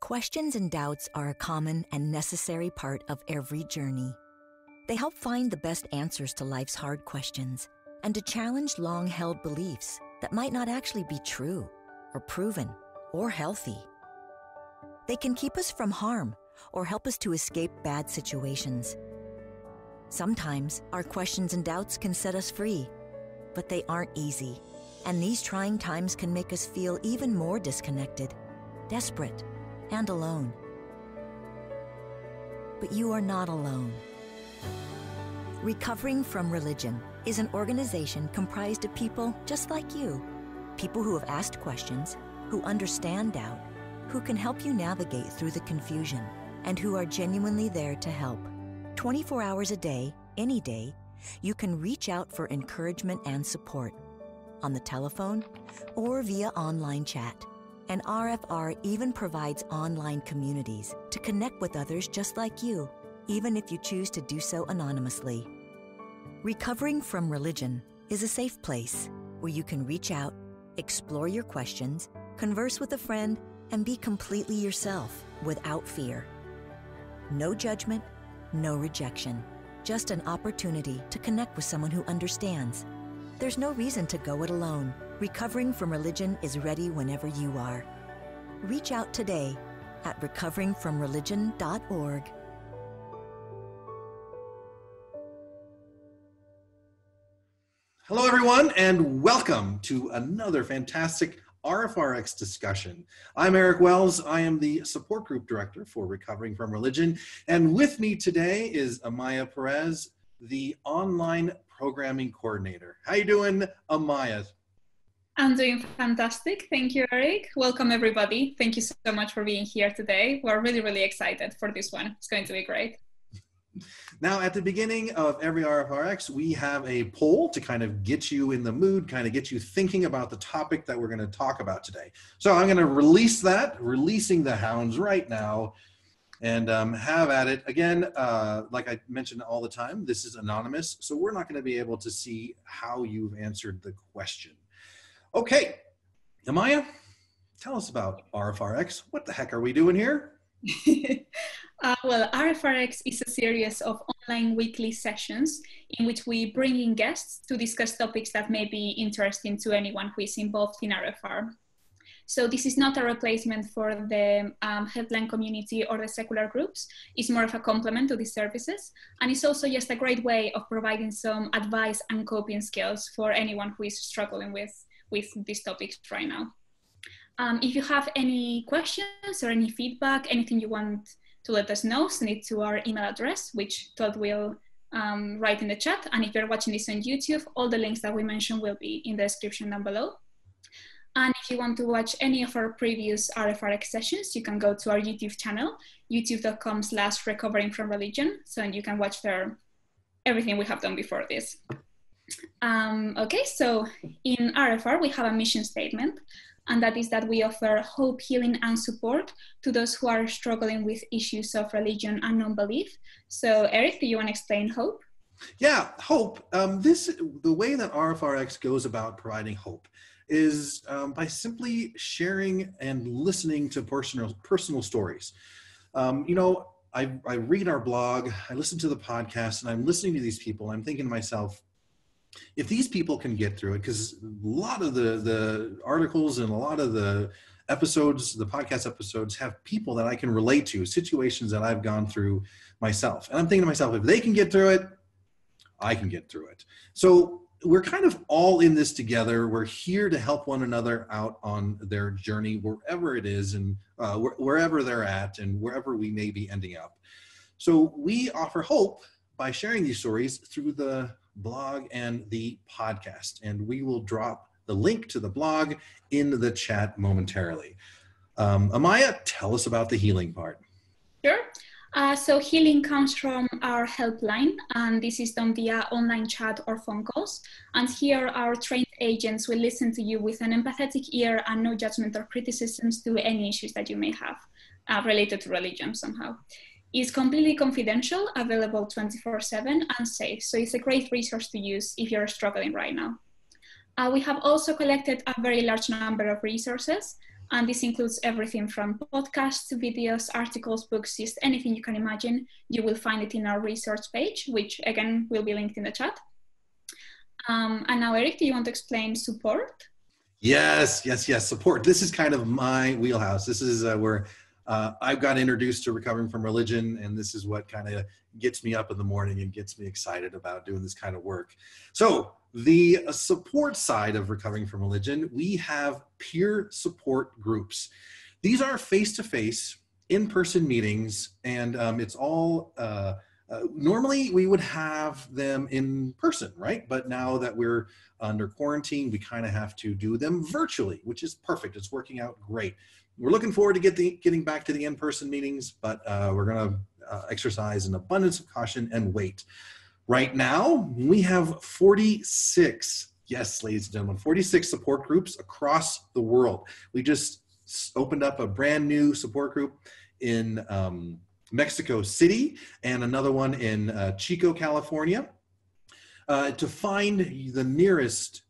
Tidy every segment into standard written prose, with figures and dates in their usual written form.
Questions and doubts are a common and necessary part of every journey. They help find the best answers to life's hard questions and to challenge long-held beliefs that might not actually be true or proven or healthy. They can keep us from harm or help us to escape bad situations. Sometimes our questions and doubts can set us free, but they aren't easy, and these trying times can make us feel even more disconnected, desperate, and alone. But you are not alone. Recovering from Religion is an organization comprised of people just like you, people who have asked questions, who understand doubt, who can help you navigate through the confusion, and who are genuinely there to help. 24 hours a day, any day, you can reach out for encouragement and support on the telephone or via online chat. And RfR even provides online communities to connect with others just like you, even if you choose to do so anonymously. Recovering from Religion is a safe place where you can reach out, explore your questions, converse with a friend, and be completely yourself without fear. No judgment, no rejection, just an opportunity to connect with someone who understands. There's no reason to go it alone. Recovering from Religion is ready whenever you are. Reach out today at recoveringfromreligion.org. Hello, everyone, and welcome to another fantastic RfRx discussion. I'm Eric Wells. I am the support group director for Recovering from Religion, and with me today is Amaia Perez, the online programming coordinator. How you doing, Amaia? I'm doing fantastic. Thank you, Eric. Welcome, everybody. Thank you so much for being here today. We're really, really excited for this one. It's going to be great. Now, at the beginning of every RfRx, we have a poll to kind of get you in the mood, kind of get you thinking about the topic that we're going to talk about today. So I'm going to release that, releasing the hounds right now, and have at it. Again, like I mentioned all the time, this is anonymous, so we're not going to be able to see how you've answered the question. Okay, Amaia, tell us about RfRx. What the heck are we doing here? Well, RfRx is a series of online weekly sessions in which we bring in guests to discuss topics that may be interesting to anyone who is involved in RfR. So this is not a replacement for the headline community or the secular groups. It's more of a complement to these services. And it's also just a great way of providing some advice and coping skills for anyone who is struggling with these topics right now. If you have any questions or any feedback, anything you want to let us know, send it to our email address, which Todd will write in the chat. And if you're watching this on YouTube, all the links that we mentioned will be in the description down below. And if you want to watch any of our previous RfRx sessions, you can go to our YouTube channel, youtube.com/recoveringfromreligion. So you can watch there everything we have done before this. Okay, so in RfR, we have a mission statement, and that is that we offer hope, healing, and support to those who are struggling with issues of religion and non-belief. So Eric, do you want to explain hope? Yeah, hope. The way that RfRx goes about providing hope is by simply sharing and listening to personal stories. You know, I read our blog, I listen to the podcast, and I'm listening to these people. I'm thinking to myself, if these people can get through it, because a lot of the articles and a lot of the episodes, the podcast episodes, have people that I can relate to, situations that I've gone through myself. And I'm thinking to myself, if they can get through it, I can get through it. So we're kind of all in this together. We're here to help one another out on their journey, wherever it is, and wherever they're at, and wherever we may be ending up. So we offer hope by sharing these stories through the blog and the podcast, and we will drop the link to the blog in the chat momentarily. Amaia, tell us about the healing part. Sure. So healing comes from our helpline, and this is done via online chat or phone calls. And here our trained agents will listen to you with an empathetic ear and no judgment or criticisms to any issues that you may have related to religion somehow. It's completely confidential, available 24/7, and safe. So it's a great resource to use if you're struggling right now. We have also collected a very large number of resources, And this includes everything from podcasts, videos, articles, books, just anything you can imagine. You will find it in our resource page, which again will be linked in the chat. And now, Eric, do you want to explain support? Yes. Support. This is kind of my wheelhouse. This is where I've got introduced to recovering from religion, and this is what kind of gets me up in the morning and gets me excited about doing this kind of work. So the support side of recovering from religion, we have peer support groups. These are face-to-face, in-person meetings, and it's all, normally we would have them in person, right? But now that we're under quarantine, we kind of have to do them virtually, which is perfect. It's working out great. We're looking forward to getting back to the in-person meetings, but we're going to exercise an abundance of caution and wait. Right now, we have 46, yes, ladies and gentlemen, 46 support groups across the world. We just opened up a brand new support group in Mexico City and another one in Chico, California. To find the nearest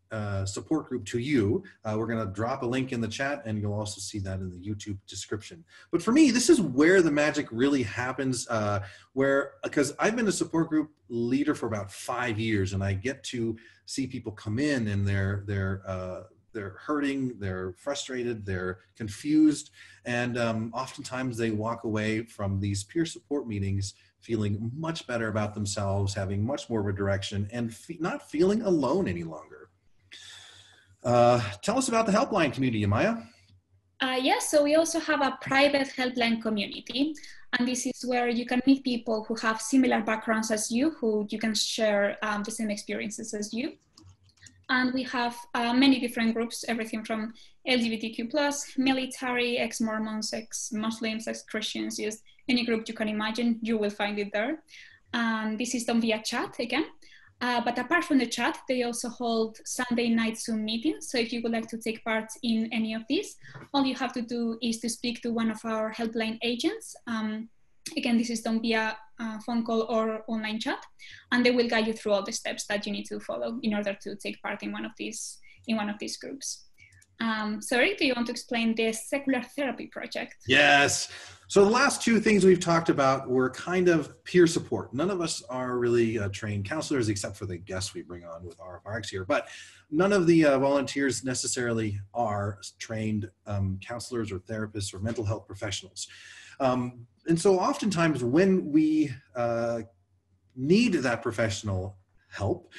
support group to you, we're going to drop a link in the chat, and you'll also see that in the YouTube description. But for me, this is where the magic really happens, because I've been a support group leader for about 5 years, and I get to see people come in and they're hurting, they're frustrated, they're confused, and oftentimes they walk away from these peer support meetings feeling much better about themselves, having much more of a direction, and not feeling alone any longer. Tell us about the helpline community, Amaia. Yes, so we also have a private helpline community, and this is where you can meet people who have similar backgrounds as you, who you can share the same experiences as you. And we have many different groups, everything from LGBTQ+, military, ex-Mormons, ex-Muslims, ex-Christians, just any group you can imagine, you will find it there. And this is done via chat again. But apart from the chat, they also hold Sunday night Zoom meetings. So if you would like to take part in any of these, all you have to do is to speak to one of our helpline agents. Again, this is done via phone call or online chat, and they will guide you through all the steps that you need to follow in order to take part in one of these groups. Sorry, do you want to explain the Secular Therapy Project? Yes. So the last two things we've talked about were kind of peer support. None of us are really trained counselors, except for the guests we bring on with RfRx here, but none of the volunteers necessarily are trained counselors or therapists or mental health professionals. And so oftentimes when we need that professional help,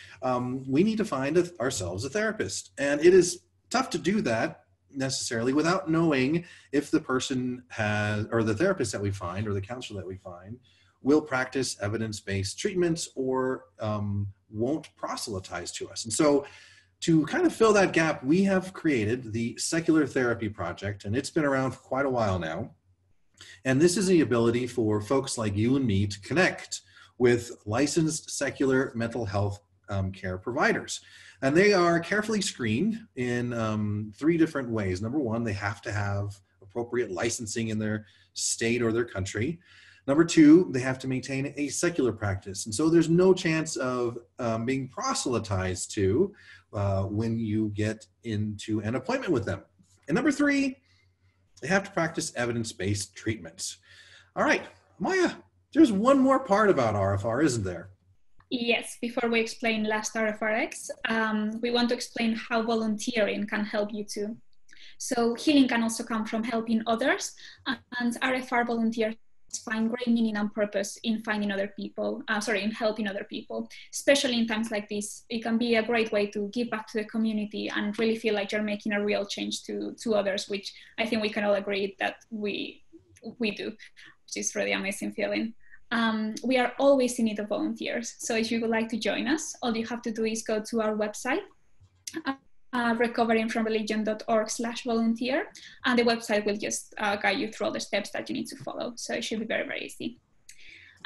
we need to find ourselves a therapist. And it is tough to do that necessarily without knowing if the person has, or the therapist that we find, or the counselor that we find, will practice evidence-based treatments or won't proselytize to us. And so to kind of fill that gap, we have created the Secular Therapy Project, and it's been around for quite a while now. And this is the ability for folks like you and me to connect with licensed secular mental health care providers. And they are carefully screened in 3 different ways. Number one, they have to have appropriate licensing in their state or their country. Number 2, they have to maintain a secular practice. And so there's no chance of being proselytized to when you get into an appointment with them. And number 3, they have to practice evidence-based treatments. All right, Amaia, there's one more part about RfR, isn't there? Yes, before we explain last RfRx, we want to explain how volunteering can help you too. So healing can also come from helping others, and RfR volunteers find great meaning and purpose in finding other people, in helping other people, especially in times like this. It can be a great way to give back to the community and really feel like you're making a real change to others, which I think we can all agree that we do, which is really amazing feeling. We are always in need of volunteers. So if you would like to join us, all you have to do is go to our website, recoveringfromreligion.org/volunteer, and the website will just guide you through all the steps that you need to follow. So it should be very, very easy.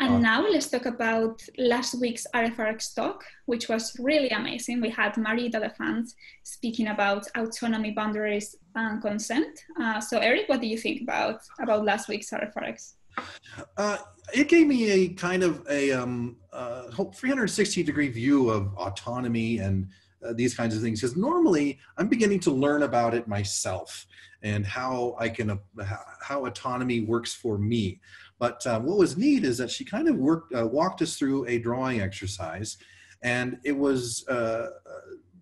And now let's talk about last week's RfRx talk, which was really amazing. We had Marie Delefant speaking about autonomy, boundaries, and consent. So Eric, what do you think about last week's RfRx? It gave me a kind of a 360-degree view of autonomy and these kinds of things, because normally I'm beginning to learn about it myself and how I can, how autonomy works for me. But what was neat is that she kind of walked us through a drawing exercise, and it was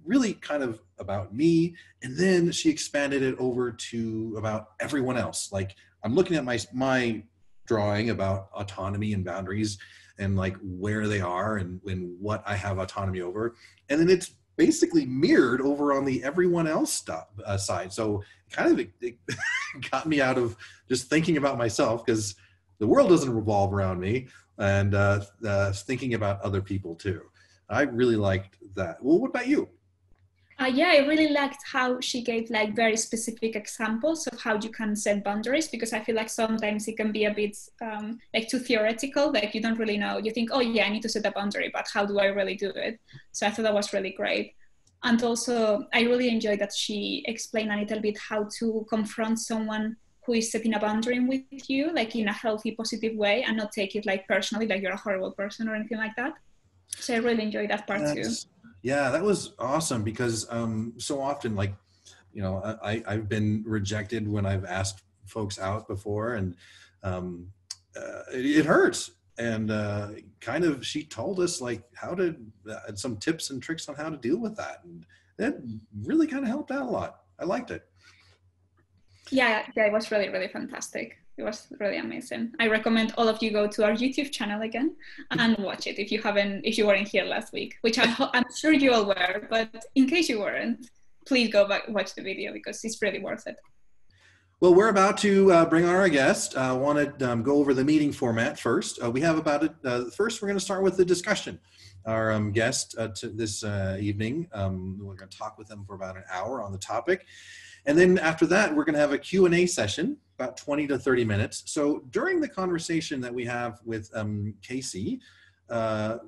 really kind of about me. And then she expanded it over to about everyone else. Like, I'm looking at my drawing about autonomy and boundaries and like where they are and what I have autonomy over. And then it's basically mirrored over on the everyone else side. So kind of it got me out of just thinking about myself, because the world doesn't revolve around me, and thinking about other people too. I really liked that. Well, what about you? Yeah, I really liked how she gave like very specific examples of how you can set boundaries, because I feel like sometimes it can be a bit like too theoretical, like you don't really know. You think, oh yeah, I need to set a boundary, but how do I really do it? So I thought that was really great. And also, I really enjoyed that she explained a little bit how to confront someone who is setting a boundary with you, like in a healthy, positive way, and not take it like personally, like you're a horrible person or anything like that. So I really enjoyed that part too. Yeah, that was awesome, because so often, like, you know, I've been rejected when I've asked folks out before, and it hurts. And kind of, she told us like how to, some tips and tricks on how to deal with that. And that really kind of helped out a lot. I liked it. Yeah, it was really, really fantastic. It was really amazing. I recommend all of you go to our YouTube channel again and watch it if you weren't here last week, which I'm sure you all were, but in case you weren't, please go back, watch the video, because it's really worth it. Well, we're about to bring on our guest. I want to go over the meeting format first. We have first we're going to start with the discussion. Our guest this evening, we're going to talk with them for about an hour on the topic. And then after that, we're going to have a Q&A session, about 20 to 30 minutes. So during the conversation that we have with Kayce,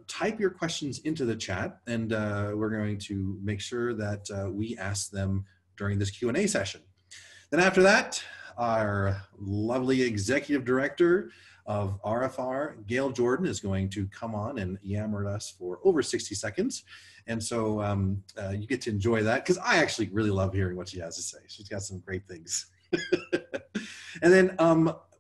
type your questions into the chat, and we're going to make sure that we ask them during this Q&A session. Then after that, our lovely executive director of RfR, Gayle Jordan, is going to come on and yammer at us for over 60 seconds. And so you get to enjoy that, because I actually really love hearing what she has to say. She's got some great things. And then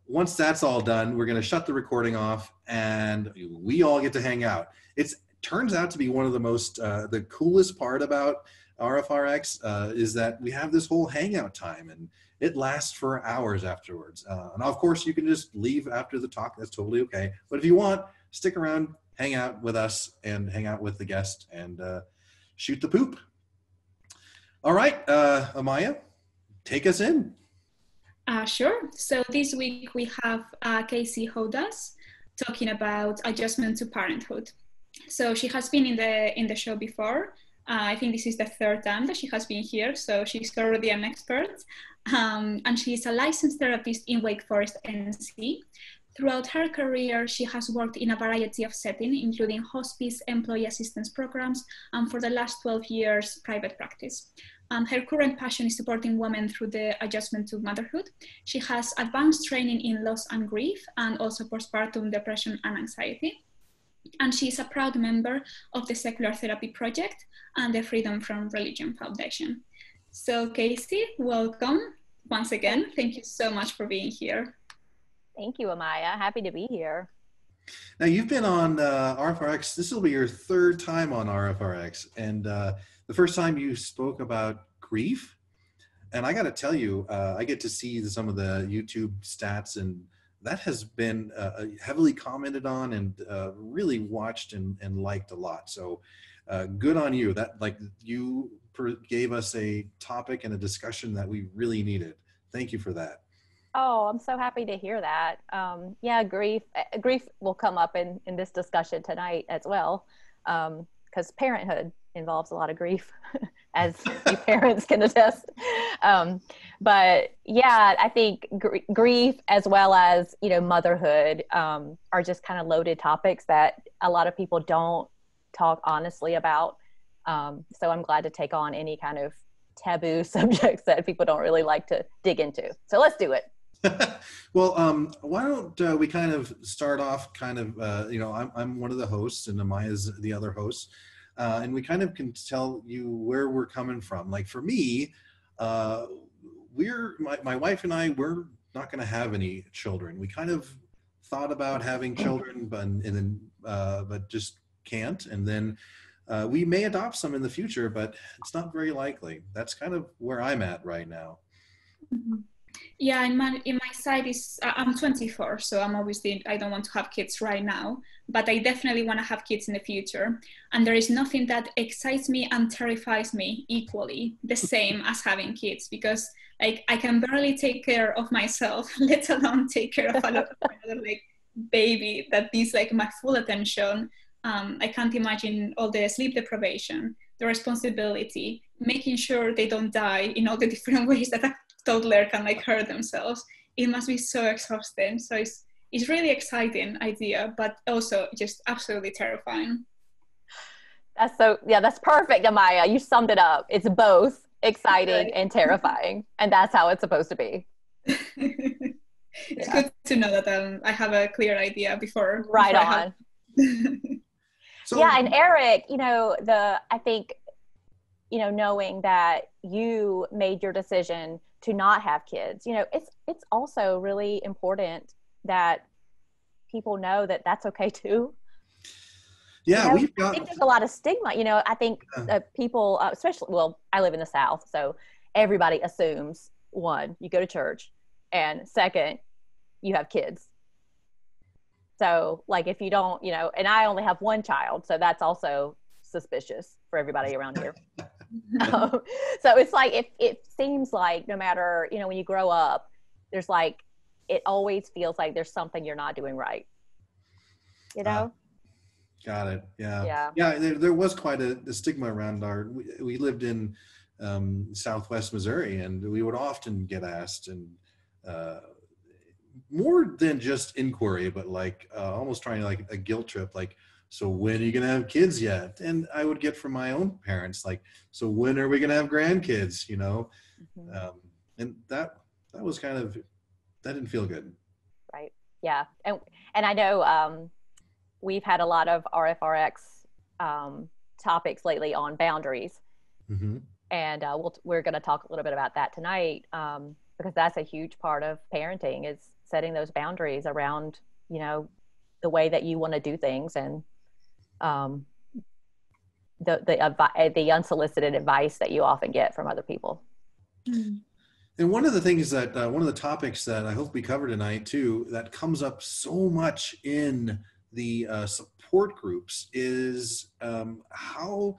once that's all done, we're going to shut the recording off, and we all get to hang out. It turns out to be one of the most, the coolest part about RfRx is that we have this whole hangout time, and it lasts for hours afterwards. And of course, you can just leave after the talk. That's totally okay. But if you want, stick around, hang out with us, and hang out with the guest, and shoot the poop. All right, Amaia, take us in. Sure. So this week we have Kayce Hodos talking about adjustment to parenthood. So she has been in the show before. I think this is the third time that she has been here, so she's already an expert. And she's a licensed therapist in Wake Forest, NC. Throughout her career, she has worked in a variety of settings, including hospice, employee assistance programs, and for the last 12 years, private practice. Her current passion is supporting women through the adjustment to motherhood. She has advanced training in loss and grief, and also postpartum depression and anxiety. And she is a proud member of the Secular Therapy Project and the Freedom from Religion Foundation. So Kayce, welcome once again. Thank you so much for being here. Thank you, Amaia. Happy to be here. Now, you've been on RfRx. This will be your third time on RfRx. And the first time you spoke about grief. And I got to tell you, I get to see some of the YouTube stats, and that has been heavily commented on and really watched and liked a lot. So good on you. That, like, you gave us a topic and a discussion that we really needed. Thank you for that. Oh, I'm so happy to hear that. Yeah, grief will come up in this discussion tonight as well, because parenthood involves a lot of grief, as you parents can attest. But yeah, I think grief as well as, motherhood are just kind of loaded topics that a lot of people don't talk honestly about. So I'm glad to take on any kind of taboo subjects that people don't really like to dig into. So let's do it. Well, why don't we kind of start off I'm one of the hosts and Amaia's the other host. and we kind of can tell you where we're coming from. Like for me, my wife and I, we're not going to have any children. We kind of thought about having children, but just can't. And then we may adopt some in the future, but it's not very likely. That's kind of where I'm at right now. Mm-hmm. Yeah, in my side is I'm 24, so I don't want to have kids right now, but I definitely want to have kids in the future. And there is nothing that excites me and terrifies me equally the same as having kids, because like I can barely take care of myself, let alone take care of another like baby that needs like my full attention. I can't imagine all the sleep deprivation, the responsibility, making sure they don't die in all the different ways that a toddler can like hurt themselves. It must be so exhausting. So it's really exciting idea, but also just absolutely terrifying. That's perfect, Amaia. You summed it up. It's both exciting and terrifying, and that's how it's supposed to be. It's good to know that I have a clear idea before. Right on. So, yeah, and Eric, I think, knowing that you made your decision to not have kids, it's also really important that people know that that's okay too. Yeah, I think there's a lot of stigma. I think people, especially, well, I live in the South, so everybody assumes, one, you go to church, and second, you have kids. So like if you don't, and I only have one child, so that's also suspicious for everybody around here. So it's like, it seems like no matter, when you grow up, there's like, it always feels like there's something you're not doing right. Got it. Yeah. Yeah. There was quite a stigma around we lived in Southwest Missouri, and we would often get asked, and more than just inquiry, but like almost trying to like a guilt trip, like, so when are you going to have kids yet? And I would get from my own parents, like, so when are we going to have grandkids, Mm-hmm. And that was kind of, that didn't feel good. Right. Yeah. And I know we've had a lot of RfRx topics lately on boundaries. Mm-hmm. And we're going to talk a little bit about that tonight, because that's a huge part of parenting, is setting those boundaries around, the way that you want to do things, and the unsolicited advice that you often get from other people. And one of the things that one of the topics that I hope we cover tonight too, that comes up so much in the support groups, is how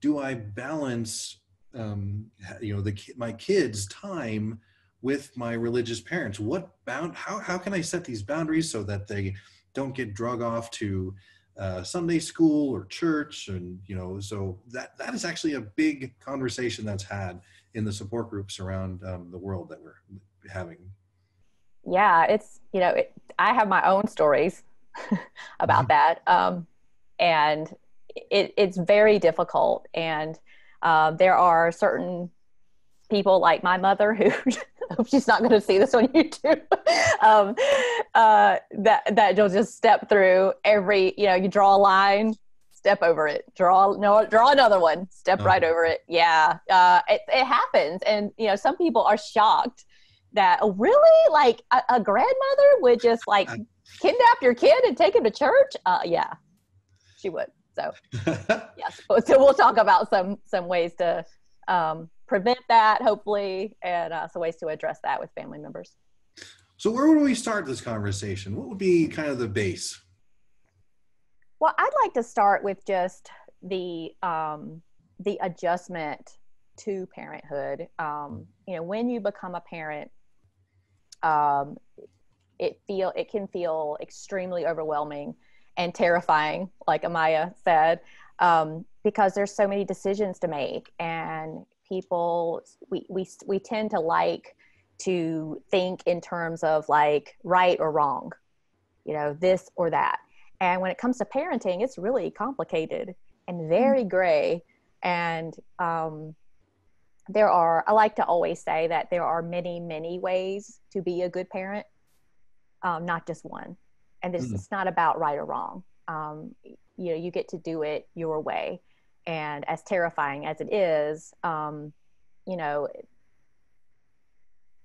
do I balance my kids' time with my religious parents? How can I set these boundaries so that they don't get drug off to Sunday school or church? And so that is actually a big conversation that's had in the support groups around the world that we're having. Yeah, it's I have my own stories about that, and it's very difficult. And there are certain people, like my mother, who I hope she's not going to see this on YouTube, that you'll just step through every, you draw a line, step over it, draw another one, step right over it. Yeah. It happens. And, some people are shocked that, oh, really? Like a grandmother would just like kidnap your kid and take him to church? Yeah, she would. So yes. So we'll talk about some ways to prevent that, hopefully, and some ways to address that with family members. So where would we start this conversation? What would be kind of the base? Well, I'd like to start with just the adjustment to parenthood. When you become a parent, it can feel extremely overwhelming and terrifying, like Amaia said, because there's so many decisions to make, and people, we tend to like to think in terms of like right or wrong, this or that. And when it comes to parenting, it's really complicated and very gray. And I like to always say that there are many, many ways to be a good parent, not just one. And it's not about right or wrong. You get to do it your way. And as terrifying as it is, you know,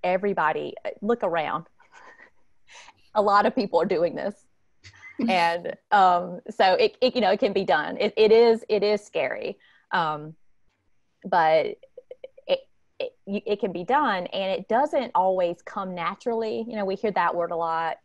everybody, look around. A lot of people are doing this. And so it you know, it can be done. It is scary, but it can be done, and it doesn't always come naturally. You know, we hear that word a lot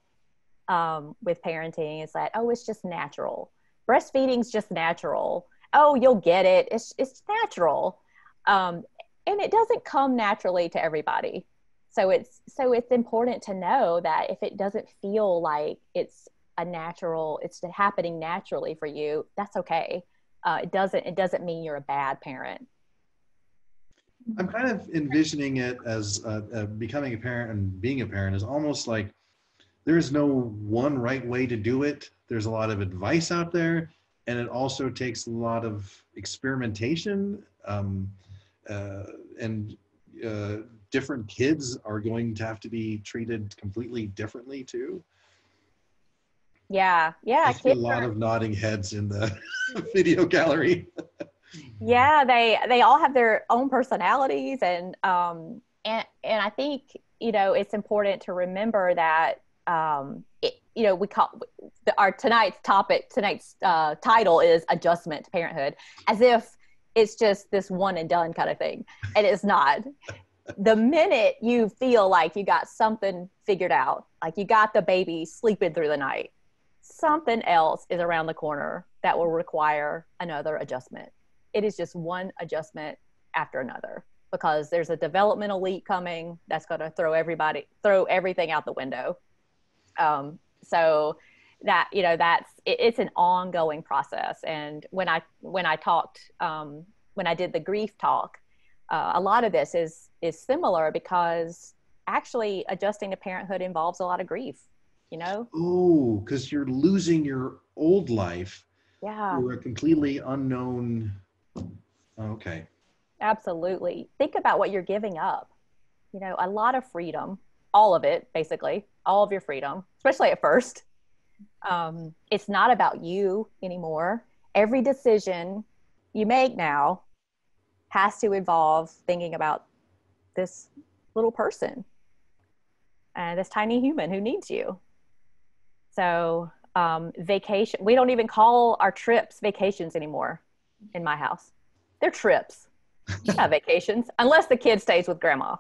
with parenting. It's like, oh, it's just natural. Breastfeeding's just natural. Oh, you'll get it. It's natural, and it doesn't come naturally to everybody. So it's important to know that if it doesn't feel like it's happening naturally for you, that's okay. It doesn't mean you're a bad parent. I'm kind of envisioning it as becoming a parent and being a parent is almost like there is no one right way to do it. There's a lot of advice out there, and it also takes a lot of experimentation, and different kids are going to have to be treated completely differently too. Yeah. I see a lot of nodding heads in the video gallery. Yeah, they all have their own personalities, and I think, you know, it's important to remember that you know, tonight's title is adjustment to parenthood, as if it's just this one and done kind of thing, and it's not. The minute you feel like you got something figured out, like you got the baby sleeping through the night, something else is around the corner that will require another adjustment. It is just one adjustment after another, because there's a developmental leap coming that's going to throw everything out the window. So that, you know, it's an ongoing process. And when I did the grief talk, a lot of this is similar, because actually adjusting to parenthood involves a lot of grief, you know? Oh, because you're losing your old life. Yeah. You're a completely unknown. Okay. Absolutely. Think about what you're giving up. You know, a lot of freedom, all of it, basically, all of your freedom, especially at first. It's not about you anymore. Every decision you make now has to involve thinking about this little person and this tiny human who needs you. So vacation, we don't even call our trips vacations anymore in my house. They're trips, not vacations, unless the kid stays with grandma.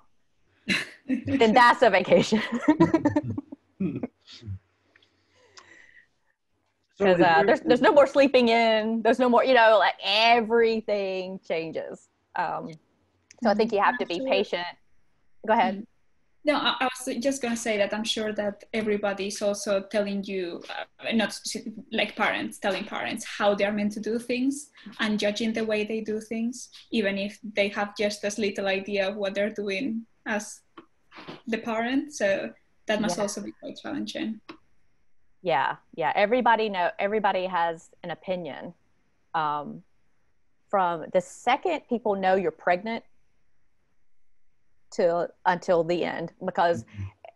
Then that's a vacation. Because there's no more sleeping in. There's no more, you know, like everything changes. So I think you have to be patient. Go ahead. No, I was just going to say that I'm sure that everybody is also telling you, not specific, like parents, telling parents how they're meant to do things and judging the way they do things, even if they have just as little idea of what they're doing as the parent. So that must also be quite challenging. Yeah. Everybody has an opinion. From the second people know you're pregnant until the end, because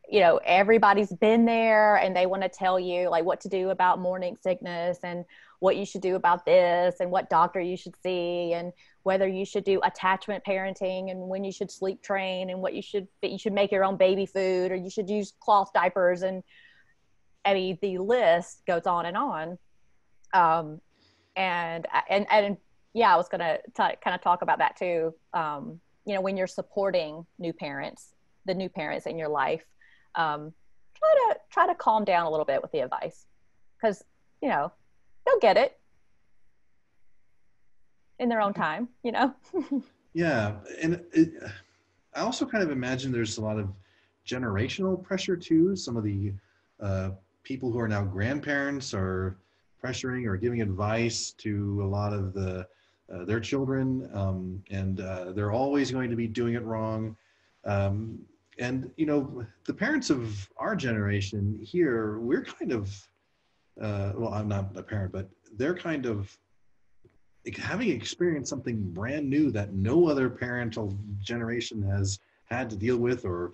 you know, everybody's been there and they want to tell you like what to do about morning sickness and what you should do about this and what doctor you should see and whether you should do attachment parenting and when you should sleep train and what you should make your own baby food or you should use cloth diapers, and I mean the list goes on and on. And yeah, I was gonna kind of talk about that too. You know, when you're supporting the new parents in your life, try to calm down a little bit with the advice, because you know they'll get it in their own time, you know. Yeah, and I also kind of imagine there's a lot of generational pressure too. Some of the people who are now grandparents are pressuring or giving advice to a lot of their children, and they're always going to be doing it wrong. And, you know, the parents of our generation here, we're kind of, well, I'm not a parent, but they're kind of having experienced something brand new that no other parental generation has had to deal with or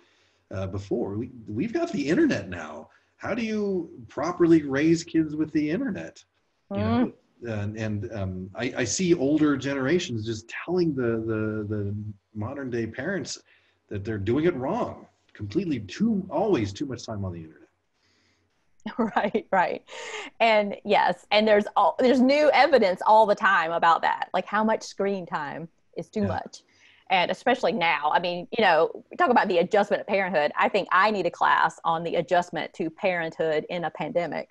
before. We've got the internet now. How do you properly raise kids with the internet? You know? I see older generations just telling the modern day parents that they're doing it wrong, completely always too much time on the internet. Right. And yes, and there's new evidence all the time about that, like how much screen time is too much. And especially now, I mean, we talk about the adjustment of parenthood. I think I need a class on the adjustment to parenthood in a pandemic.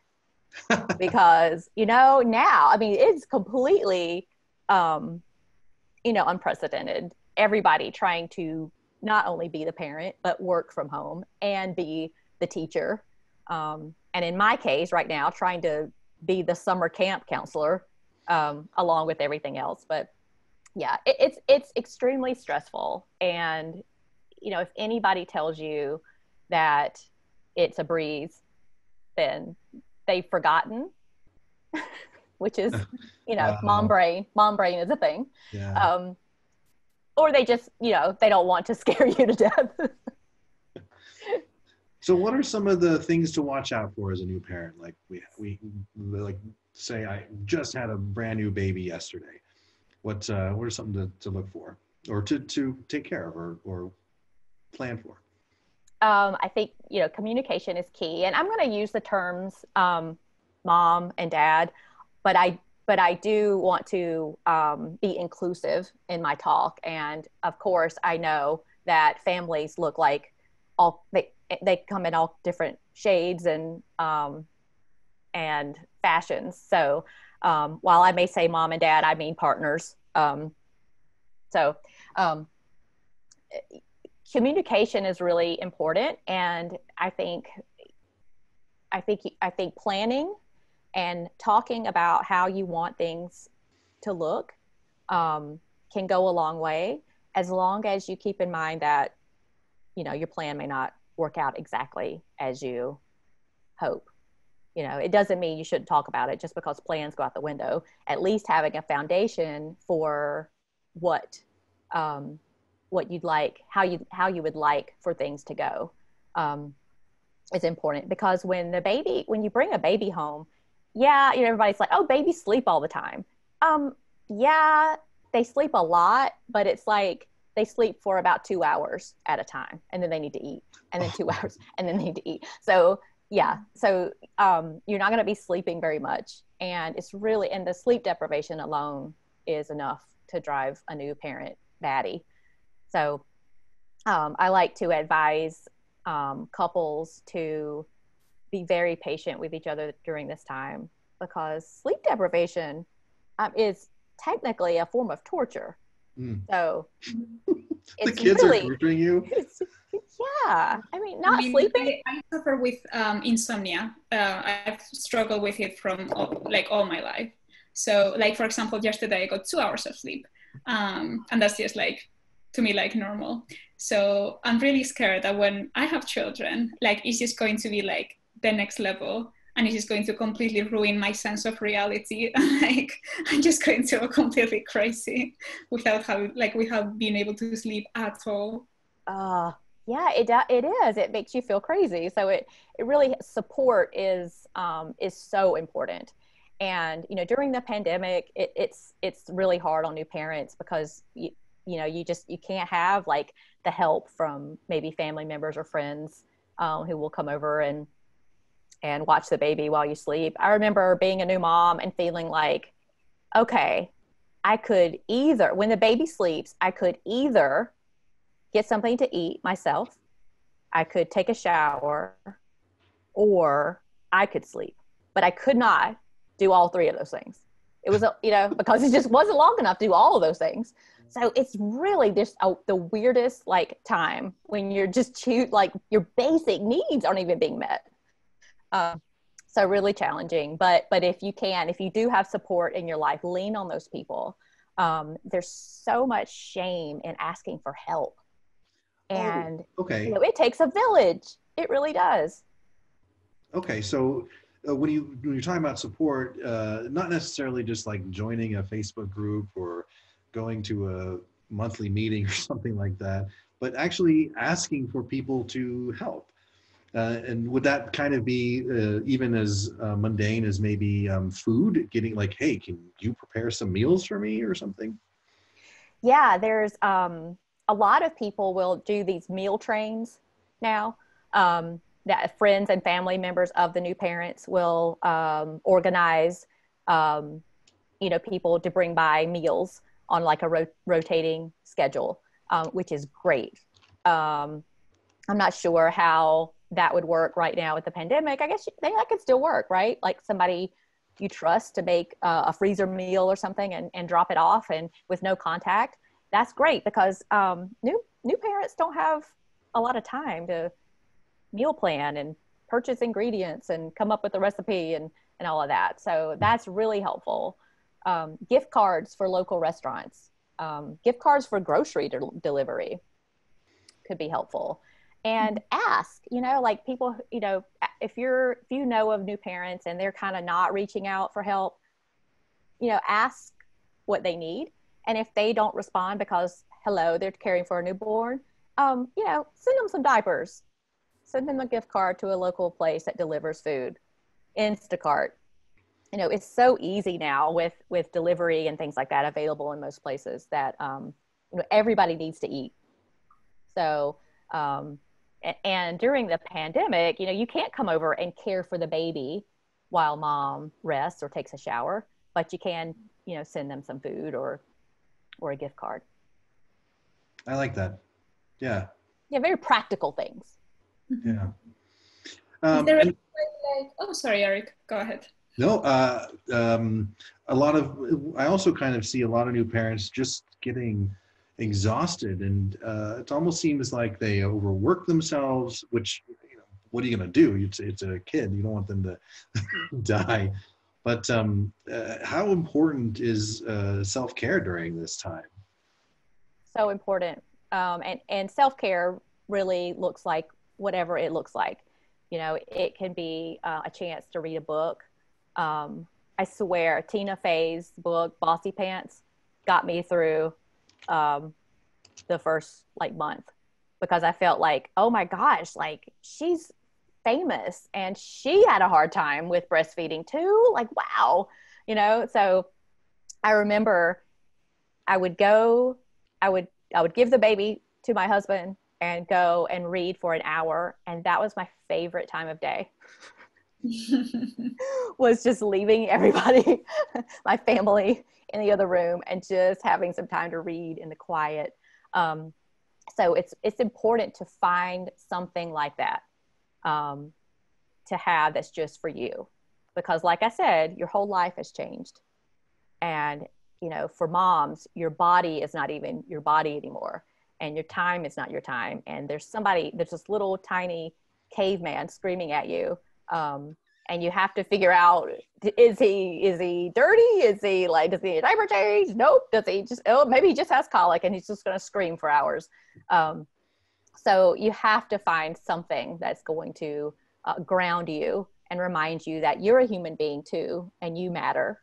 Because, now, I mean, it's completely, unprecedented. Everybody trying to not only be the parent, but work from home and be the teacher. And in my case right now, trying to be the summer camp counselor, along with everything else. But yeah, it's extremely stressful. And, if anybody tells you that it's a breeze, then they've forgotten, which is, mom brain is a thing. Yeah. Or they just, they don't want to scare you to death. So what are some of the things to watch out for as a new parent? Like we like say I just had a brand new baby yesterday. What are something to look for or to take care of or plan for? I think, communication is key, and I'm going to use the terms mom and dad, but I do want to be inclusive in my talk. And of course, I know that families look like they come in all different shades and fashions. So while I may say mom and dad, I mean partners. Communication is really important, and I think planning and talking about how you want things to look can go a long way, as long as you keep in mind that your plan may not work out exactly as you hope. It doesn't mean you shouldn't talk about it just because plans go out the window. At least having a foundation for what you'd like, how you would like for things to go, is important. Because when you bring a baby home, everybody's like, oh, babies sleep all the time. Yeah, they sleep a lot, but it's like they sleep for about 2 hours at a time, and then they need to eat, and then 2 hours, and then they need to eat. So you're not going to be sleeping very much, and the sleep deprivation alone is enough to drive a new parent batty. So I like to advise couples to be very patient with each other during this time, because sleep deprivation is technically a form of torture. So the kids are torturing you? Yeah. I mean, sleeping. I suffer with insomnia. I've struggled with it from all my life. So for example, yesterday I got 2 hours of sleep. And that's just to me normal. So I'm really scared that when I have children, it's just going to be the next level, and it's just going to completely ruin my sense of reality. I'm just going to go completely crazy without being able to sleep at all. Yeah, it is. It makes you feel crazy. So it really, support is so important. And during the pandemic, it's really hard on new parents, because you can't have the help from maybe family members or friends who will come over and watch the baby while you sleep. I remember being a new mom and feeling okay, I could either, when the baby sleeps, I could either get something to eat myself, I could take a shower, or I could sleep. But I could not do all three of those things. It was, because it just wasn't long enough to do all of those things. So it's really just the weirdest time when you're just your basic needs aren't even being met. So really challenging. But if you do have support in your life, lean on those people. There's so much shame in asking for help. And it takes a village. It really does. Okay, so when you're talking about support, not necessarily just joining a Facebook group or going to a monthly meeting or something like that, but actually asking for people to help. And would that kind of be even as mundane as maybe food, getting like, hey, can you prepare some meals for me or something? Yeah, there's a lot of people will do these meal trains now. That friends and family members of the new parents will organize, people to bring by meals on like a rotating schedule, which is great. I'm not sure how that would work right now with the pandemic. I guess that could still work, right? Like somebody you trust to make a freezer meal or something and drop it off and with no contact. That's great because new parents don't have a lot of time to meal plan and purchase ingredients and come up with a recipe and all of that. So that's really helpful. Gift cards for local restaurants, gift cards for grocery delivery could be helpful. And ask, like people, if you know of new parents and they're kind of not reaching out for help, ask what they need. And if they don't respond because, they're caring for a newborn, send them some diapers. Send them a gift card to a local place that delivers food. Instacart. It's so easy now with delivery and things like that available in most places that, everybody needs to eat. So, and during the pandemic, you can't come over and care for the baby while mom rests or takes a shower, but you can, send them some food or a gift card. I like that. Yeah. Yeah, very practical things. Yeah. Sorry, Eric, go ahead. No, I also kind of see a lot of new parents just getting exhausted, and it almost seems like they overwork themselves, which, what are you going to do? It's a kid. You don't want them to die. But how important is self-care during this time? So important. And self-care really looks like whatever it looks like. It can be a chance to read a book. I swear, Tina Fey's book, Bossy Pants, got me through the first month, because I felt like, oh my gosh, she's famous and she had a hard time with breastfeeding too. Wow. So I remember I would give the baby to my husband and go and read for an hour. And that was my favorite time of day. Was just leaving everybody, my family, in the other room and just having some time to read in the quiet. So it's important to find something like that to have that's just for you, because like I said, your whole life has changed. And for moms, your body is not even your body anymore, and your time is not your time. And there's this little tiny caveman screaming at you. And you have to figure out, is he dirty? Does he need a diaper change? Nope. Does he maybe he just has colic and he's just going to scream for hours. So you have to find something that's going to ground you and remind you that you're a human being too, and you matter.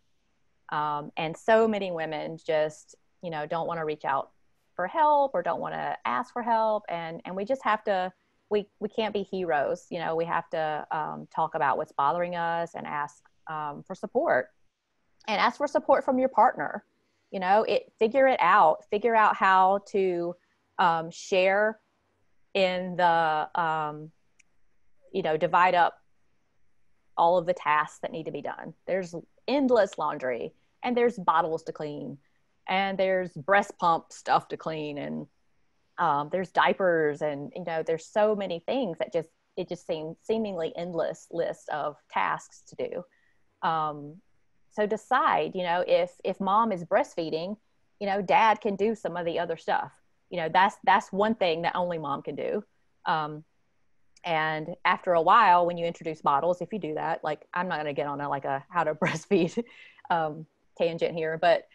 And so many women just, don't want to reach out for help or don't want to ask for help. And we just have to, we can't be heroes. We have to talk about what's bothering us and ask for support, and ask for support from your partner. Figure out how to share in the, divide up all of the tasks that need to be done. There's endless laundry, and there's bottles to clean, and there's breast pump stuff to clean, and there's diapers, and there's so many things that it just seems seemingly endless list of tasks to do. So decide, if mom is breastfeeding, dad can do some of the other stuff. That's one thing that only mom can do. And after a while, when you introduce bottles, if you do that, I'm not going to get on a how to breastfeed tangent here, but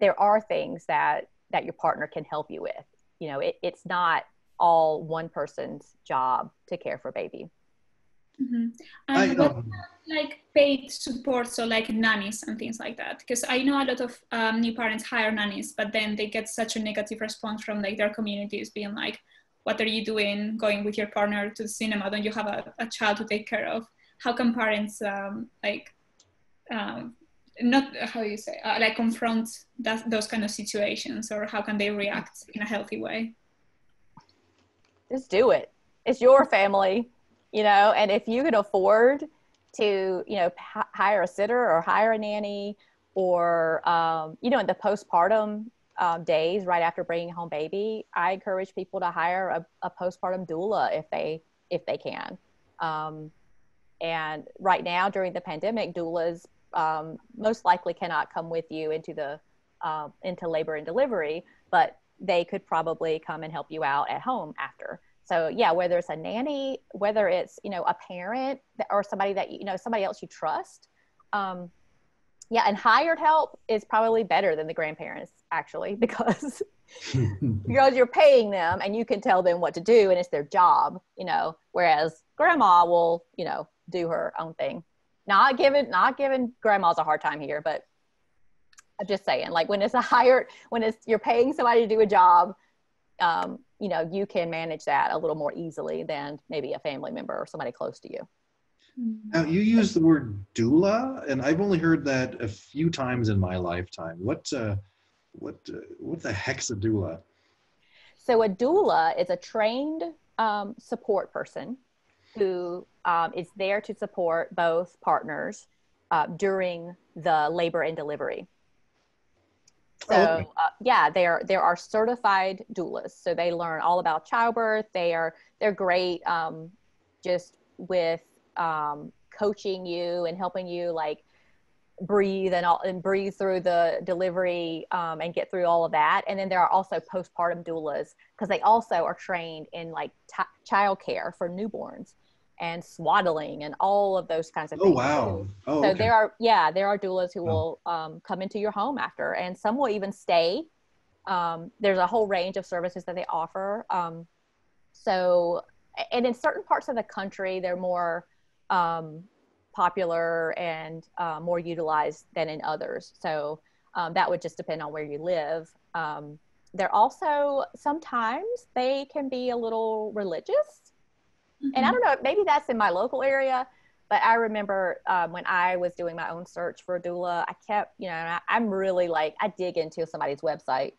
there are things that your partner can help you with. It's not all one person's job to care for baby. Mm-hmm. And what about paid support, so nannies and things like that? Because I know a lot of new parents hire nannies, but then they get such a negative response from their communities being like, what are you doing going with your partner to the cinema? Don't you have a child to take care of? How can parents not how do you say like confront those kind of situations, or how can they react in a healthy way? Just do it. It's your family, you know, and if you can afford to, you know, hire a sitter or hire a nanny, or you know, in the postpartum days right after bringing home baby, I encourage people to hire a postpartum doula if they can. And right now during the pandemic, doulas most likely cannot come with you into labor and delivery, but they could probably come and help you out at home after. So yeah, whether it's a nanny, whether it's, you know, a parent or somebody that, you know, somebody else you trust. Yeah, and hired help is probably better than the grandparents, actually, because you're paying them and you can tell them what to do and it's their job, you know, whereas grandma will, you know, do her own thing. Not giving grandmas a hard time here, but I'm just saying, like when you're paying somebody to do a job, you know, you can manage that a little more easily than maybe a family member or somebody close to you. Now, you use the word doula, and I've only heard that a few times in my lifetime. What the heck's a doula? So a doula is a trained support person who is there to support both partners during the labor and delivery. So yeah, there are certified doulas. So they learn all about childbirth. They're great just with coaching you and helping you like breathe and breathe through the delivery and get through all of that. And then there are also postpartum doulas because they also are trained in like child care for newborns and swaddling and all of those kinds of things. Oh, wow. Oh, so okay. there are doulas who will come into your home after, and some will even stay. There's a whole range of services that they offer. So, and in certain parts of the country, they're more popular and more utilized than in others. So that would just depend on where you live. They're also, sometimes they can be a little religious. And I don't know, maybe that's in my local area, but I remember when I was doing my own search for a doula, I kept, you know, I'm really like, I dig into somebody's website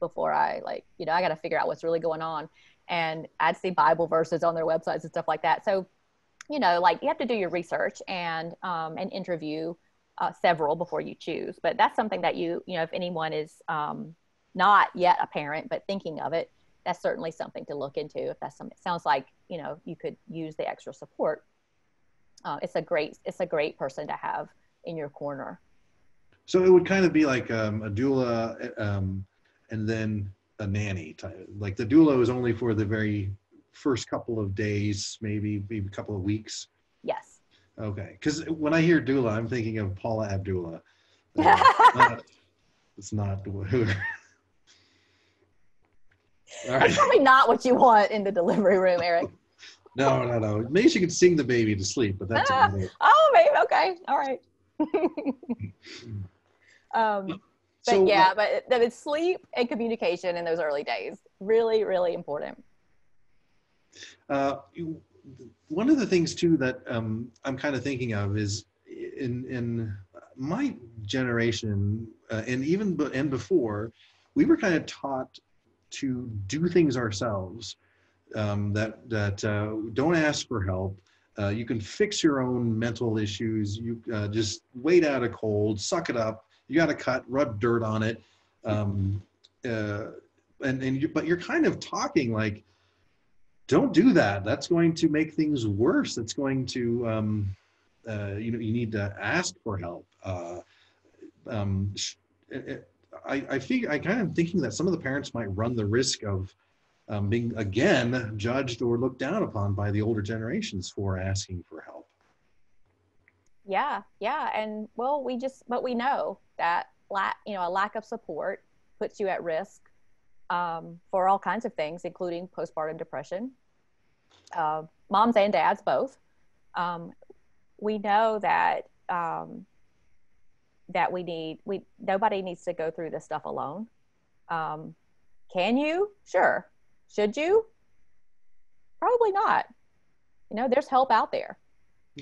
before I like, you know, I got to figure out what's really going on. And I'd see Bible verses on their websites and stuff like that. So, you know, like you have to do your research and interview several before you choose. But that's something that you know, if anyone is not yet a parent, but thinking of it, that's certainly something to look into. If that's something, it sounds like, you know, you could use the extra support. It's a great person to have in your corner. So it would kind of be like a doula and then a nanny type. Like the doula is only for the very first couple of days, maybe a couple of weeks. Yes. Okay. Because when I hear doula, I'm thinking of Paula Abdullah. It's not who. All right. That's probably not what you want in the delivery room, Eric. No. Maybe she could sing the baby to sleep, but that's oh, maybe. Okay. All right. But yeah, but it's sleep and communication in those early days. Really, really important. One of the things too that I'm kind of thinking of is in my generation and before, we were kind of taught to do things ourselves. That don't ask for help. You can fix your own mental issues. You just wait out a cold, suck it up. You got to cut, rub dirt on it, but you're kind of talking like, don't do that. That's going to make things worse. That's going to, you need to ask for help. I kind of thinking that some of the parents might run the risk of being again judged or looked down upon by the older generations for asking for help. Yeah. And well, but we know that a lack of support puts you at risk for all kinds of things, including postpartum depression. Moms and dads both. We know that nobody needs to go through this stuff alone. Can you? Sure. Should you? Probably not. You know, there's help out there.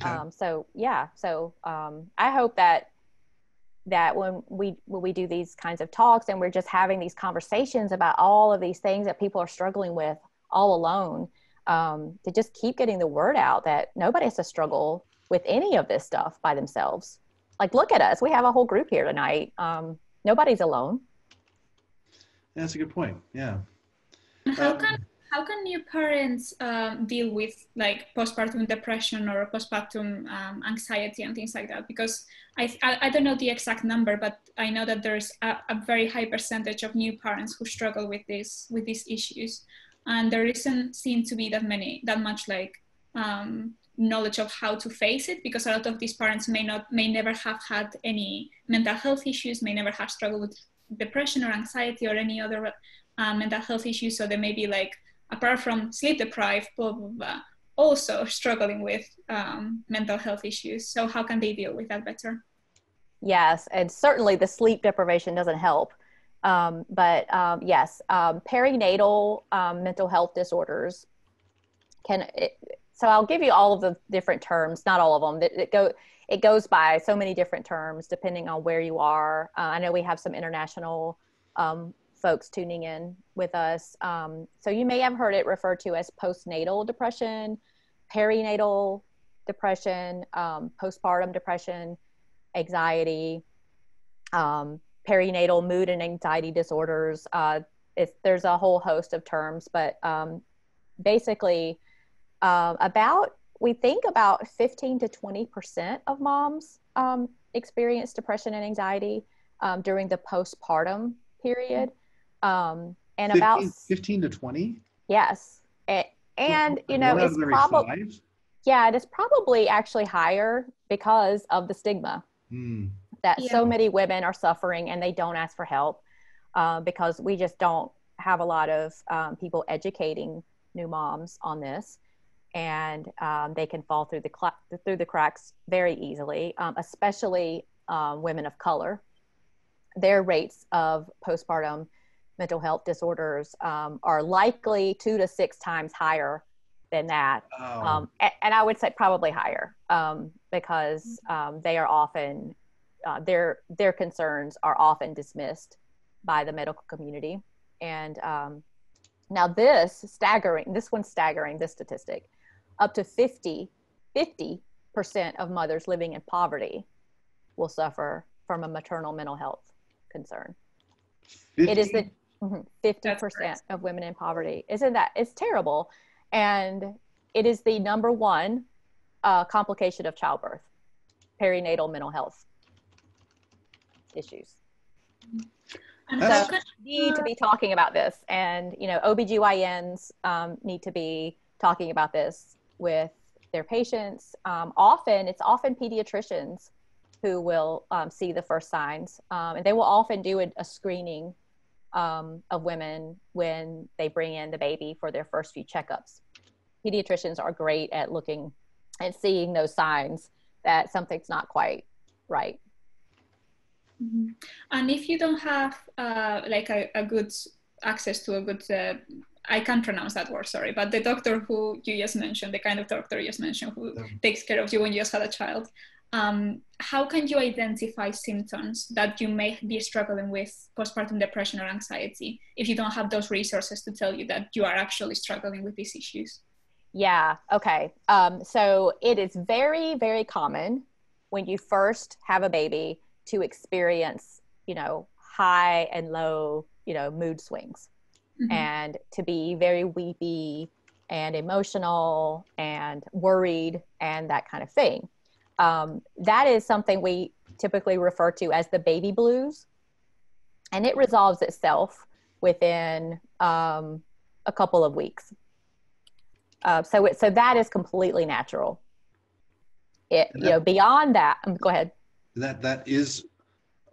Okay. I hope that when we do these kinds of talks and we're just having these conversations about all of these things that people are struggling with all alone, to just keep getting the word out that nobody has to struggle with any of this stuff by themselves. Like, look at us. We have a whole group here tonight. Nobody's alone. That's a good point. Yeah. How can new parents deal with like postpartum depression or postpartum anxiety and things like that? Because I don't know the exact number, but I know that there's a very high percentage of new parents who struggle with these issues, and there doesn't seem to be that much like knowledge of how to face it, because a lot of these parents may never have had any mental health issues, may never have struggled with depression or anxiety or any other mental health issues. So they may be like, apart from sleep deprived, blah, blah, blah, also struggling with mental health issues. So how can they deal with that better? Yes, and certainly the sleep deprivation doesn't help. Yes, perinatal mental health disorders so I'll give you all of the different terms, not all of them. It goes by so many different terms depending on where you are. I know we have some international folks tuning in with us. So you may have heard it referred to as postnatal depression, perinatal depression, postpartum depression, anxiety, perinatal mood and anxiety disorders. There's a whole host of terms, but basically we think about 15 to 20% of moms experience depression and anxiety during the postpartum period. And 15, about 15 to 20? Yes. And you know, it's probably, it is probably actually higher because of the stigma that so many women are suffering and they don't ask for help because we just don't have a lot of people educating new moms on this. And they can fall through the cracks very easily, especially women of color. Their rates of postpartum mental health disorders are likely 2 to 6 times higher than that. Oh. And I would say probably higher because they are often, their concerns are often dismissed by the medical community. And now this one's staggering, this statistic. Up to 50% of mothers living in poverty will suffer from a maternal mental health concern. 50? It is the 50% of women in poverty. It's terrible. And it is the number one complication of childbirth, perinatal mental health issues. And so we need to be talking about this, and you know, OBGYNs need to be talking about this with their patients. It's often pediatricians who will see the first signs, and they will often do a screening of women when they bring in the baby for their first few checkups. Pediatricians are great at looking and seeing those signs that something's not quite right. Mm-hmm. And if you don't have like a good access to a good I can't pronounce that word, sorry, but the doctor who you just mentioned, the kind of doctor you just mentioned who takes care of you when you just had a child, how can you identify symptoms that you may be struggling with postpartum depression or anxiety if you don't have those resources to tell you that you are actually struggling with these issues? Yeah, okay. So it is very, very common when you first have a baby to experience, you know, high and low, you know, mood swings. Mm-hmm. And to be very weepy and emotional and worried and that kind of thing. That is something we typically refer to as the baby blues. And it resolves itself within a couple of weeks. So that is completely natural. Beyond that, go ahead. That is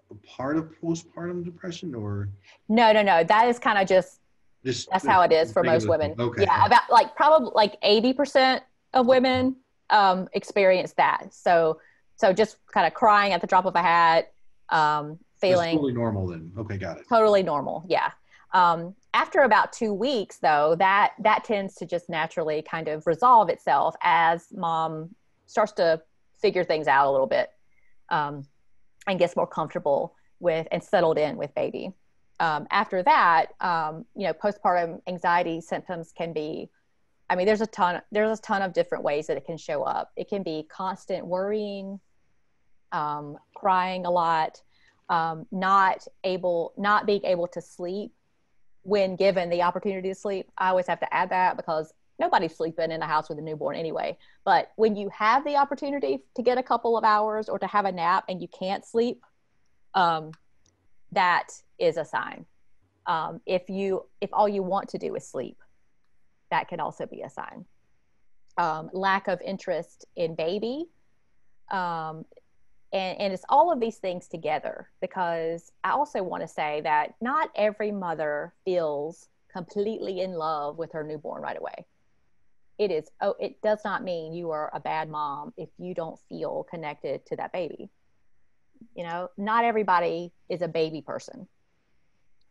a part of postpartum depression, or? No. That is kind of just that's how it is for most women. Okay. Yeah, about probably 80% of women experience that. So just kind of crying at the drop of a hat, feeling. That's totally normal then. Okay, got it. Totally normal, yeah. And After about 2 weeks, though, that tends to just naturally kind of resolve itself as mom starts to figure things out a little bit, and gets more comfortable with and settled in with baby. After that, postpartum anxiety symptoms can be, there's a ton of different ways that it can show up. It can be constant worrying, crying a lot, not being able to sleep when given the opportunity to sleep. I always have to add that because nobody's sleeping in a house with a newborn anyway. But when you have the opportunity to get a couple of hours or to have a nap and you can't sleep, that is a sign. If all you want to do is sleep, that can also be a sign. Lack of interest in baby. And it's all of these things together, because I also want to say that not every mother feels completely in love with her newborn right away. It does not mean you are a bad mom if you don't feel connected to that baby. Not everybody is a baby person.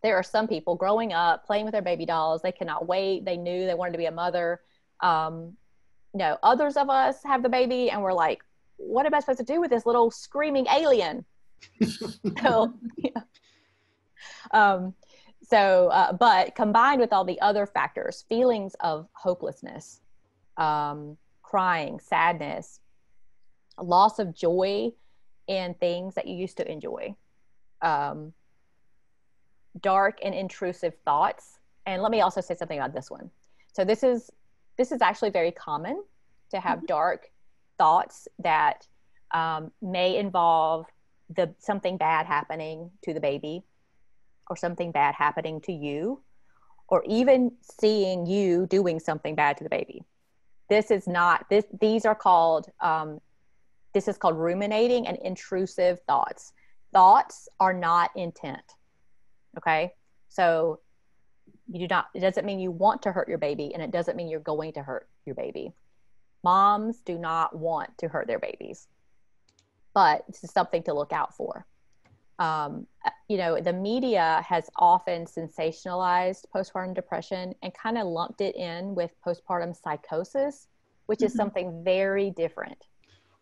There are some people growing up playing with their baby dolls. They cannot wait. They knew they wanted to be a mother. Others of us have the baby and we're like, what am I supposed to do with this little screaming alien? But combined with all the other factors, feelings of hopelessness, crying, sadness, loss of joy in things that you used to enjoy, dark and intrusive thoughts. And let me also say something about this one. So this is actually very common to have dark thoughts that may involve something bad happening to the baby, or something bad happening to you, or even seeing you doing something bad to the baby. This is called ruminating and intrusive thoughts. Thoughts are not intent. Okay. So it doesn't mean you want to hurt your baby, and it doesn't mean you're going to hurt your baby. Moms do not want to hurt their babies, but this is something to look out for. The media has often sensationalized postpartum depression and kind of lumped it in with postpartum psychosis, which is something very different.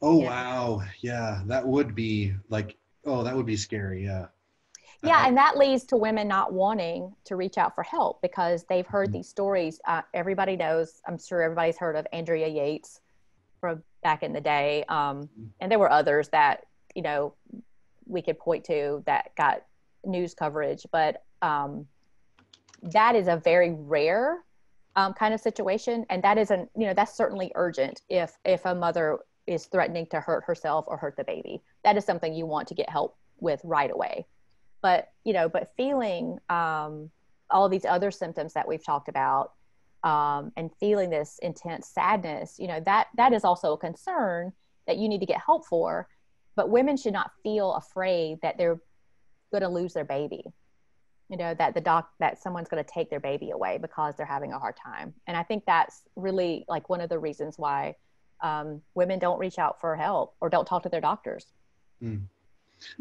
Oh, wow. Yeah, that would be that would be scary. Yeah. Yeah, and that leads to women not wanting to reach out for help because they've heard these stories. Everybody knows, I'm sure everybody's heard of Andrea Yates from back in the day. And there were others that, we could point to that got news coverage, but that is a very rare kind of situation. And that isn't, that's certainly urgent if a mother is threatening to hurt herself or hurt the baby. That is something you want to get help with right away. But feeling all of these other symptoms that we've talked about, and feeling this intense sadness, that is also a concern that you need to get help for. But women should not feel afraid that they're going to lose their baby, that someone's going to take their baby away because they're having a hard time. And I think that's really like one of the reasons why women don't reach out for help or don't talk to their doctors.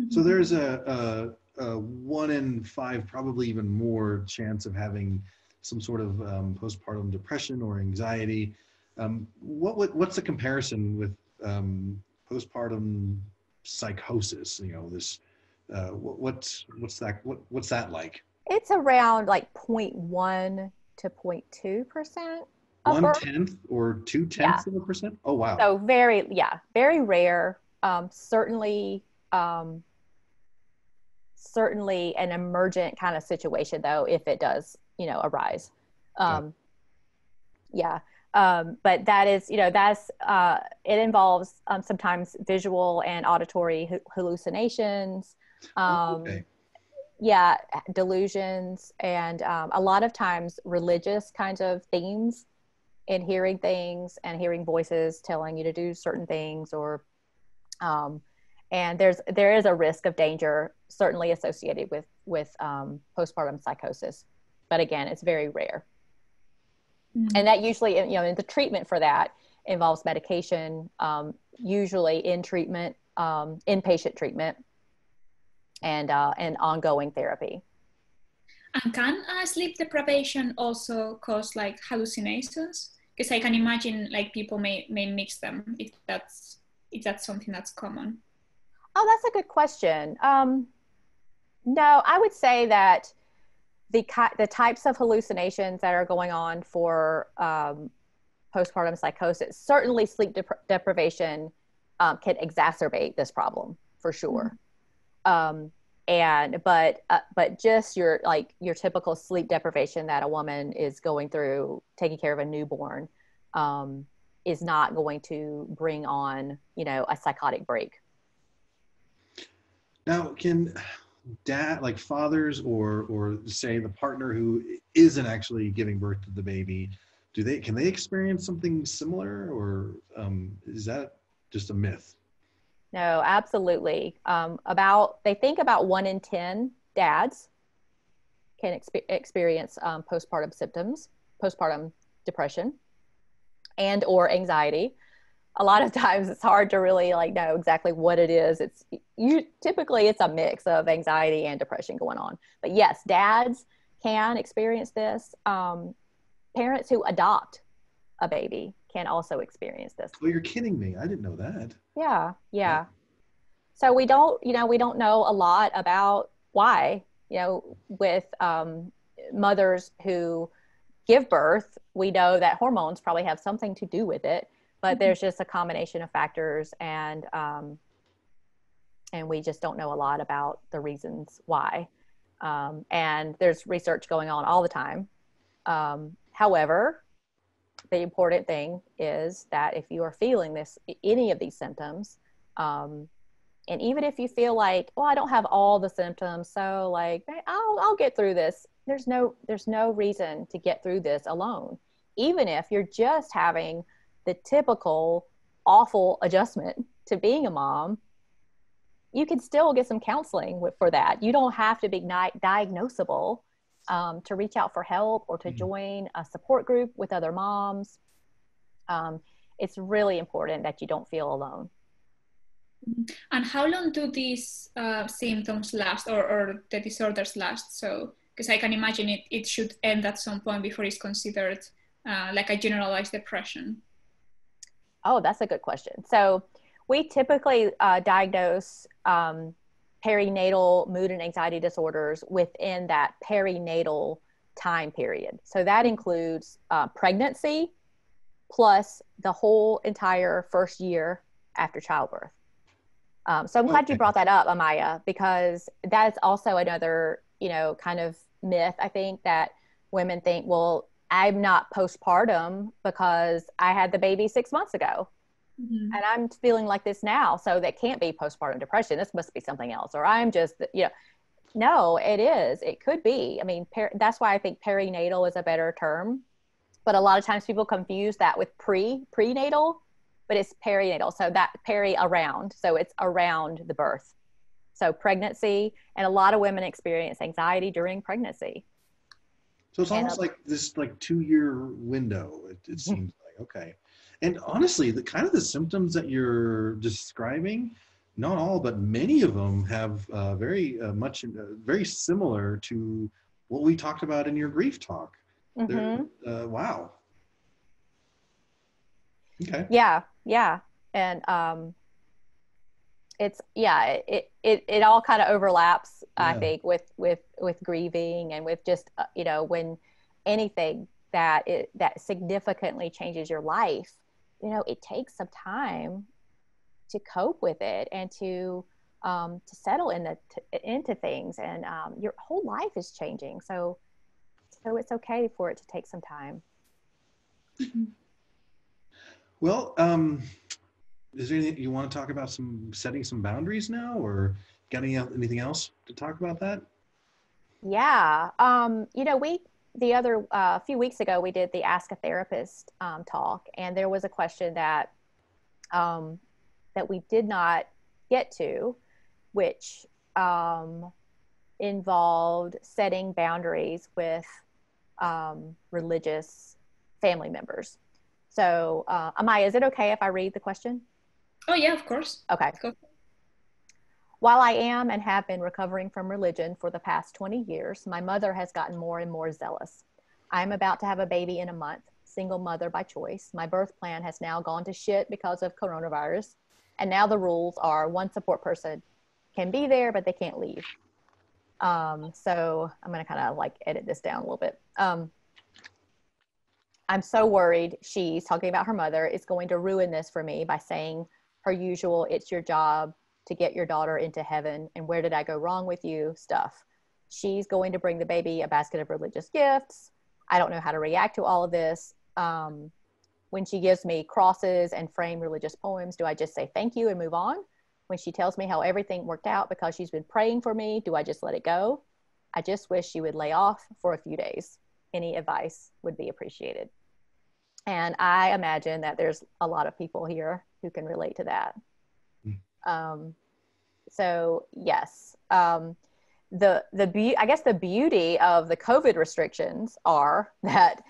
So there's a 1 in 5, probably even more chance of having some sort of postpartum depression or anxiety. What's the comparison with postpartum psychosis? What's that like? It's around like 0.1 to 0.2%. 1/10 or 2/10 of a percent? Oh, wow. So very rare. Certainly an emergent kind of situation though, if it does, arise. But that is, it involves sometimes visual and auditory hallucinations, delusions, and a lot of times religious kinds of themes in hearing things and hearing voices telling you to do certain things, or and there is a risk of danger certainly associated with postpartum psychosis, but again, it's very rare. And that usually, the treatment for that involves medication, usually inpatient treatment, and ongoing therapy. And can sleep deprivation also cause like hallucinations? Because I can imagine like people may mix them if that's something that's common. Oh, that's a good question. No, I would say that the types of hallucinations that are going on for postpartum psychosis, certainly sleep deprivation can exacerbate this problem for sure. But just your typical sleep deprivation that a woman is going through taking care of a newborn is not going to bring on, a psychotic break. Now, can fathers or say the partner who isn't actually giving birth to the baby, can they experience something similar, or is that just a myth? No, absolutely. They think about 1 in 10 dads can experience postpartum symptoms, postpartum depression, and or anxiety. A lot of times it's hard to really know exactly what it is. Typically it's a mix of anxiety and depression going on. But yes, dads can experience this. Parents who adopt a baby can also experience this. Oh, you're kidding me. I didn't know that. Yeah. So we don't know a lot about why, with mothers who give birth, we know that hormones probably have something to do with it, but there's just a combination of factors, and we just don't know a lot about the reasons why. And there's research going on all the time. However, the important thing is that if you are feeling any of these symptoms, and even if you feel like, well, I don't have all the symptoms, so I'll get through this. There's no reason to get through this alone. Even if you're just having the typical awful adjustment to being a mom, you can still get some counseling for that. You don't have to be diagnosable to reach out for help or to join a support group with other moms. It's really important that you don't feel alone. And how long do these symptoms last, or the disorders last? So, because I can imagine it should end at some point before it's considered like a generalized depression. Oh, that's a good question. So we typically diagnose perinatal mood and anxiety disorders within that perinatal time period. So that includes pregnancy plus the whole entire first year after childbirth. So I'm glad you brought that up, Amaia, because that's also another, kind of myth. I think that women think, well, I'm not postpartum because I had the baby 6 months ago. And I'm feeling like this now. So that can't be postpartum depression. This must be something else. Or I'm just, no, it is. It could be. I mean, that's why I think perinatal is a better term. But a lot of times people confuse that with prenatal, but it's perinatal. So that around. So it's around the birth. So pregnancy, and a lot of women experience anxiety during pregnancy. So it's almost like this 2-year window, it seems like. Okay. And honestly, the symptoms that you're describing, not all, but many of them have very similar to what we talked about in your grief talk. Wow. Okay. Yeah. And it all kind of overlaps, I think, with grieving and with just, when anything that significantly changes your life, it takes some time to cope with it and to settle into things, and your whole life is changing. So it's okay for it to take some time. Well, is there anything you want to talk about, setting some boundaries now, or got anything else to talk about that? Yeah. A few weeks ago, we did the Ask a Therapist talk, and there was a question that we did not get to, which involved setting boundaries with religious family members. So, Amaia, is it okay if I read the question? Oh yeah, of course. Okay. Go. While I am and have been recovering from religion for the past 20 years, my mother has gotten more and more zealous. I'm about to have a baby in a month, single mother by choice. My birth plan has now gone to shit because of coronavirus. And now the rules are one support person can be there, but they can't leave. So I'm going to kind of like edit this down a little bit. I'm so worried she's talking about her mother is going to ruin this for me by saying her usual, it's your job to get your daughter into heaven. And where did I go wrong with you stuff. She's going to bring the baby a basket of religious gifts. I don't know how to react to all of this. When she gives me crosses and framed religious poems, do I just say thank you and move on? When she tells me how everything worked out because she's been praying for me, do I just let it go? I just wish she would lay off for a few days. Any advice would be appreciated. And I imagine that there's a lot of people here who can relate to that. So yes, I guess the beauty of the COVID restrictions are that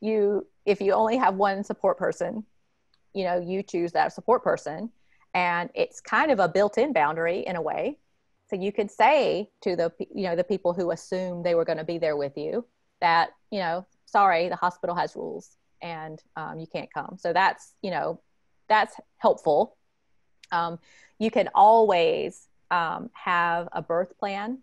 if you only have one support person, you choose that support person, and it's kind of a built-in boundary in a way. So you could say to the people who assume they were going to be there with you that, sorry, the hospital has rules and you can't come. So that's helpful. You can always have a birth plan,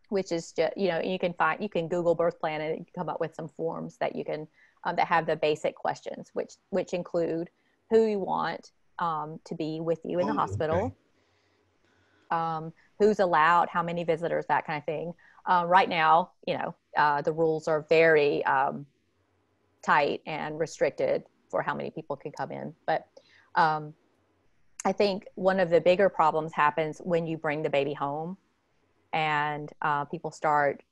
which is just, you can Google birth plan and you can come up with some forms that you can, that have the basic questions, which include who you want to be with you in the hospital, who's allowed, how many visitors, that kind of thing. Right now, the rules are very tight and restricted for how many people can come in. But I think one of the bigger problems happens when you bring the baby home and people start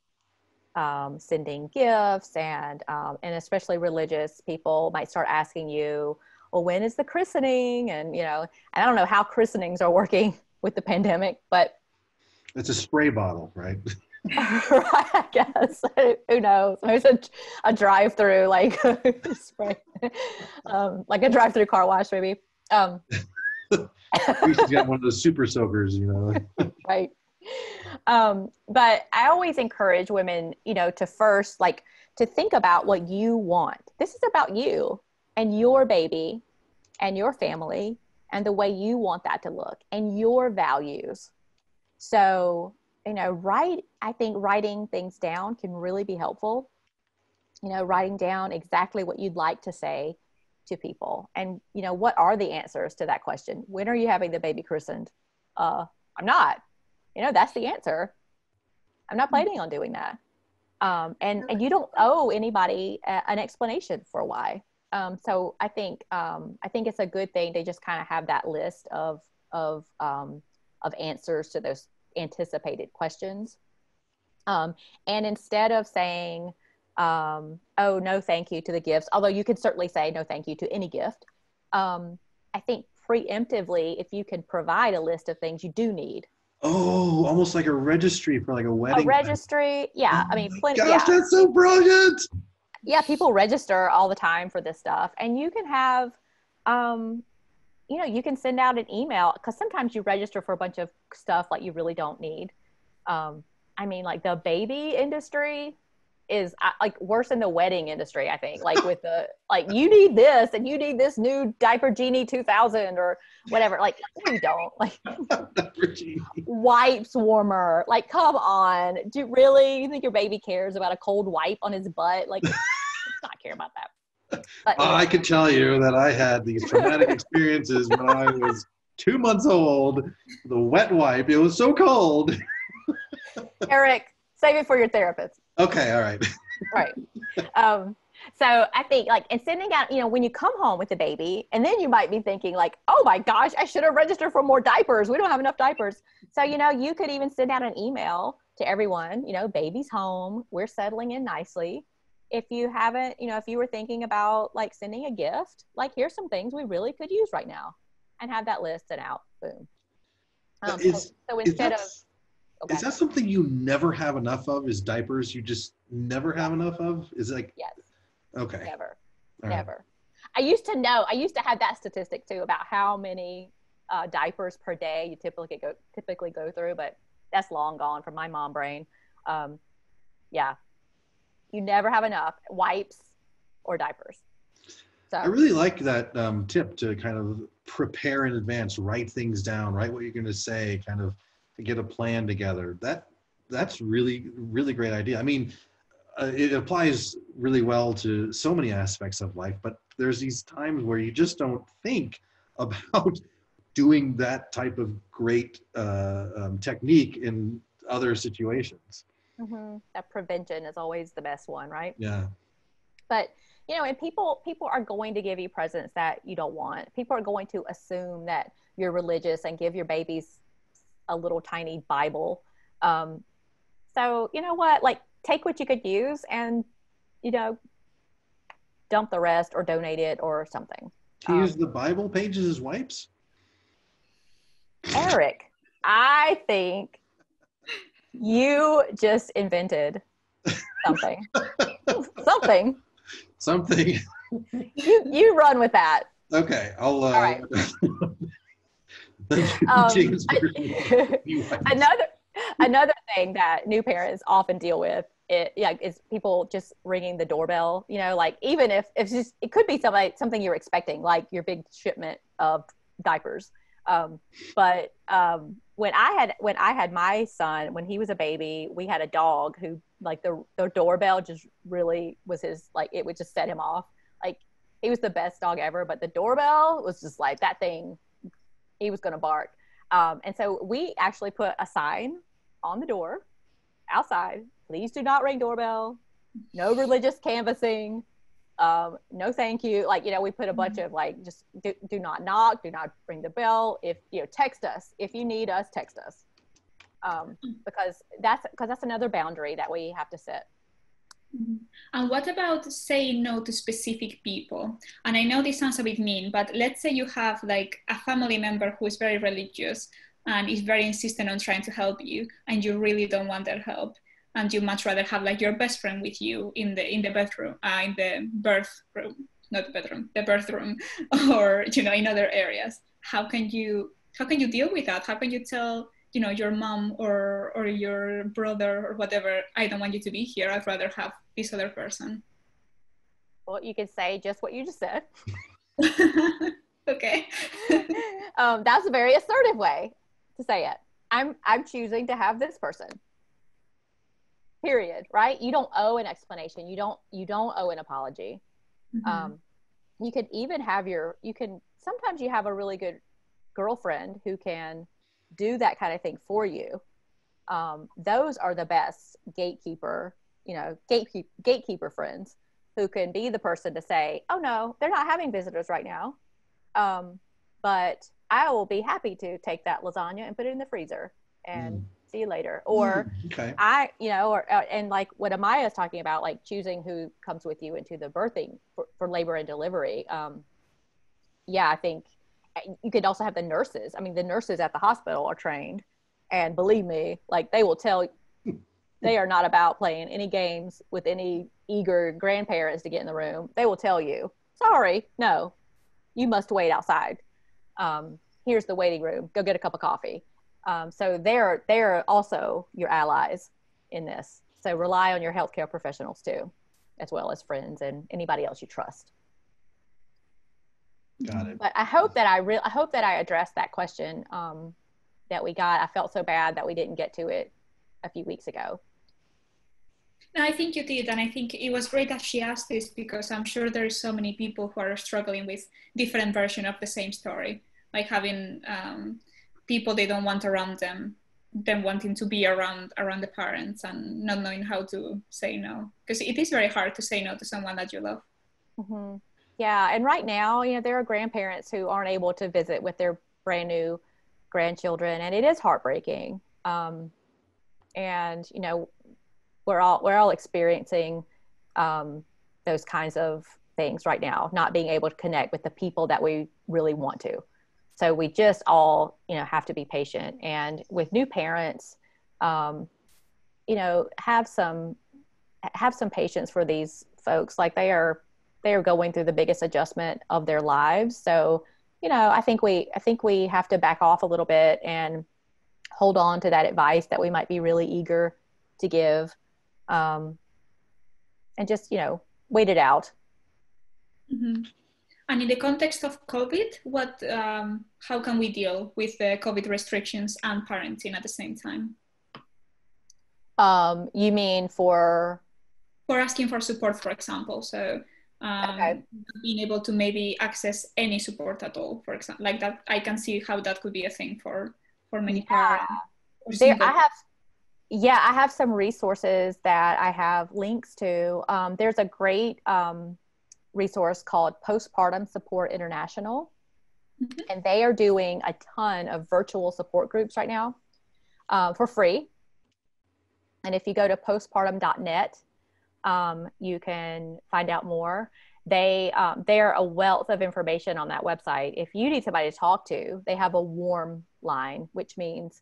sending gifts and especially religious people might start asking you, well, when is the christening? And, and I don't know how christenings are working with the pandemic, but it's a spray bottle, right? Right, I guess. Who knows? Maybe it's a drive-through, like spray, like a drive-through car wash, maybe. We should get one of those super soakers, Right. But I always encourage women, to first, to think about what you want. This is about you and your baby and your family and the way you want that to look and your values. So, I think writing things down can really be helpful. Writing down exactly what you'd like to say to people. And, what are the answers to that question? When are you having the baby christened? I'm not. That's the answer. I'm not planning on doing that. And you don't owe anybody an explanation for why. So I think it's a good thing to just kind of have that list of answers to those anticipated questions. And instead of saying, oh, no, thank you to the gifts, although you could certainly say no, thank you to any gift. I think preemptively, if you can provide a list of things you do need. Oh, almost like a registry for like a wedding. A registry. Yeah. Oh, gosh, that's so brilliant. Yeah. People register all the time for this stuff, and you can have, you can send out an email, because sometimes you register for a bunch of stuff like you really don't need. Like the baby industry is like worse than the wedding industry, I think, like with the, you need this and you need this new diaper genie 2000 or whatever. Like, no, you don't. Like wipes warmer. Like, come on. Do you really, you think your baby cares about a cold wipe on his butt? Like, does not care about that. But, I can tell you that I had these traumatic experiences when I was 2 months old. The wet wipe, it was so cold. Eric, save it for your therapist. Okay, all right. Right. So I think and sending out, when you come home with the baby, and then you might be thinking like, oh my gosh, I should have registered for more diapers. We don't have enough diapers. So, you could even send out an email to everyone, baby's home, we're settling in nicely. If you haven't, if you were thinking about sending a gift, here's some things we really could use right now, and have that list sent out. Boom. So instead of, okay. Is that something you never have enough of? Is diapers you just never have enough of? Is it yes. Okay. Never. All never. Right. I used to have that statistic too about how many diapers per day you typically go through, but that's long gone from my mom brain. Yeah, you never have enough wipes or diapers. So I really like that tip to kind of prepare in advance, write things down, write what you're going to say, kind of to get a plan together. That's really, really great idea. I mean, it applies really well to so many aspects of life, but there's these times where you just don't think about doing that type of great technique in other situations. mm-hmm. That prevention is always the best one, right? Yeah. But you know, and people are going to give you presents that you don't want. People are going to assume that you're religious and give your babies a little tiny Bible. So you know what, like take what you could use and, you know, dump the rest or donate it or something. To use the Bible pages as wipes? Eric, I think you just invented something. Something. You run with that. Okay, I'll. All right. Another thing that new parents often deal with is people just ringing the doorbell. You know, like even if just, it could be something you're expecting, like your big shipment of diapers. But when I had my son, when he was a baby, we had a dog who, like, the doorbell just really was his, like, it would just set him off. Like, he was the best dog ever, but the doorbell was just like that thing, he was going to bark. And so we actually put a sign on the door outside: please do not ring doorbell, no religious canvassing, no thank you. Like, you know, we put a bunch of, like, just do not knock, do not ring the bell. If, you know, text us if you need us, text us. Because that's another boundary that we have to set. And what about saying no to specific people? And I know this sounds a bit mean, but let's say you have like a family member who is very religious and is very insistent on trying to help you, and you really don't want their help, and you much rather have like your best friend with you in the bedroom, in the birth room, not the bedroom, the birth room, or, you know, in other areas. How can you deal with that? How can you tell, you know, your mom or your brother or whatever, I don't want you to be here, I'd rather have this other person? Well, you could say just what you just said. Okay. That's a very assertive way to say it. I'm choosing to have this person. Period. Right? You don't owe an explanation. You don't owe an apology. Mm-hmm. You could even have sometimes you have a really good girlfriend who can do that kind of thing for you. Those are the best gatekeeper friends, who can be the person to say, oh no, they're not having visitors right now, but I will be happy to take that lasagna and put it in the freezer and see you later. Or okay. And like what Amaia is talking about, like choosing who comes with you into the birthing for labor and delivery. I think you could also have the nurses. I mean, the nurses at the hospital are trained, and believe me, like, they will tell you, they are not about playing any games with any eager grandparents to get in the room. They will tell you, sorry, no, you must wait outside. Here's the waiting room. Go get a cup of coffee. So they're also your allies in this. So rely on your healthcare professionals too, as well as friends and anybody else you trust. Got it. But I hope that I addressed that question that we got. I felt so bad that we didn't get to it a few weeks ago. No, I think you did, and I think it was great that she asked this, because I'm sure there's so many people who are struggling with different version of the same story, like having people they don't want around them wanting to be around the parents and not knowing how to say no, because it is very hard to say no to someone that you love. Mm-hmm. Yeah, and right now, you know, there are grandparents who aren't able to visit with their brand new grandchildren, and it is heartbreaking. And you know, we're all experiencing those kinds of things right now, not being able to connect with the people that we really want to. So we just all, you know, have to be patient. And with new parents, you know, have some patience for these folks. Like, they are going through the biggest adjustment of their lives. So I think we have to back off a little bit and hold on to that advice that we might be really eager to give, and just, wait it out. Mm-hmm. And in the context of COVID, how can we deal with the COVID restrictions and parenting at the same time? You mean for asking for support, for example? So okay. being able to maybe access any support at all, for example, like that, I can see how that could be a thing for many parents. I have some resources that I have links to. There's a great resource called Postpartum Support International. Mm-hmm. And they are doing a ton of virtual support groups right now for free. And if you go to postpartum.net, you can find out more. They're a wealth of information on that website. If you need somebody to talk to, they have a warm line, which means,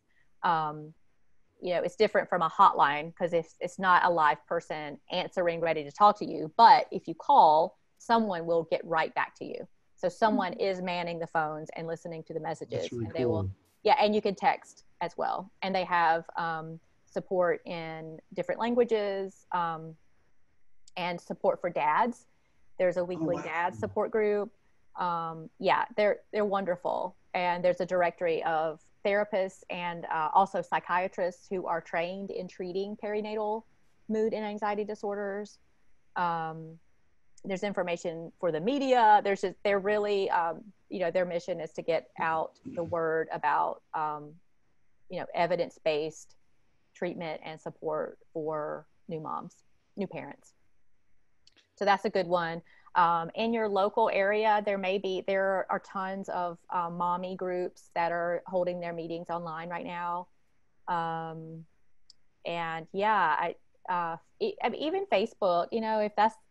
it's different from a hotline, because it's not a live person answering, ready to talk to you. But if you call, someone will get right back to you. So someone is manning the phones and listening to the messages. That's really and cool. They will, and you can text as well. And they have support in different languages, and support for dads. There's a weekly dad support group. They're wonderful. And there's a directory of therapists and also psychiatrists who are trained in treating perinatal mood and anxiety disorders. There's information for the media. They're really, their mission is to get out the word about, evidence-based treatment and support for new parents. So that's a good one. In your local area, there are tons of mommy groups that are holding their meetings online right now. Even Facebook,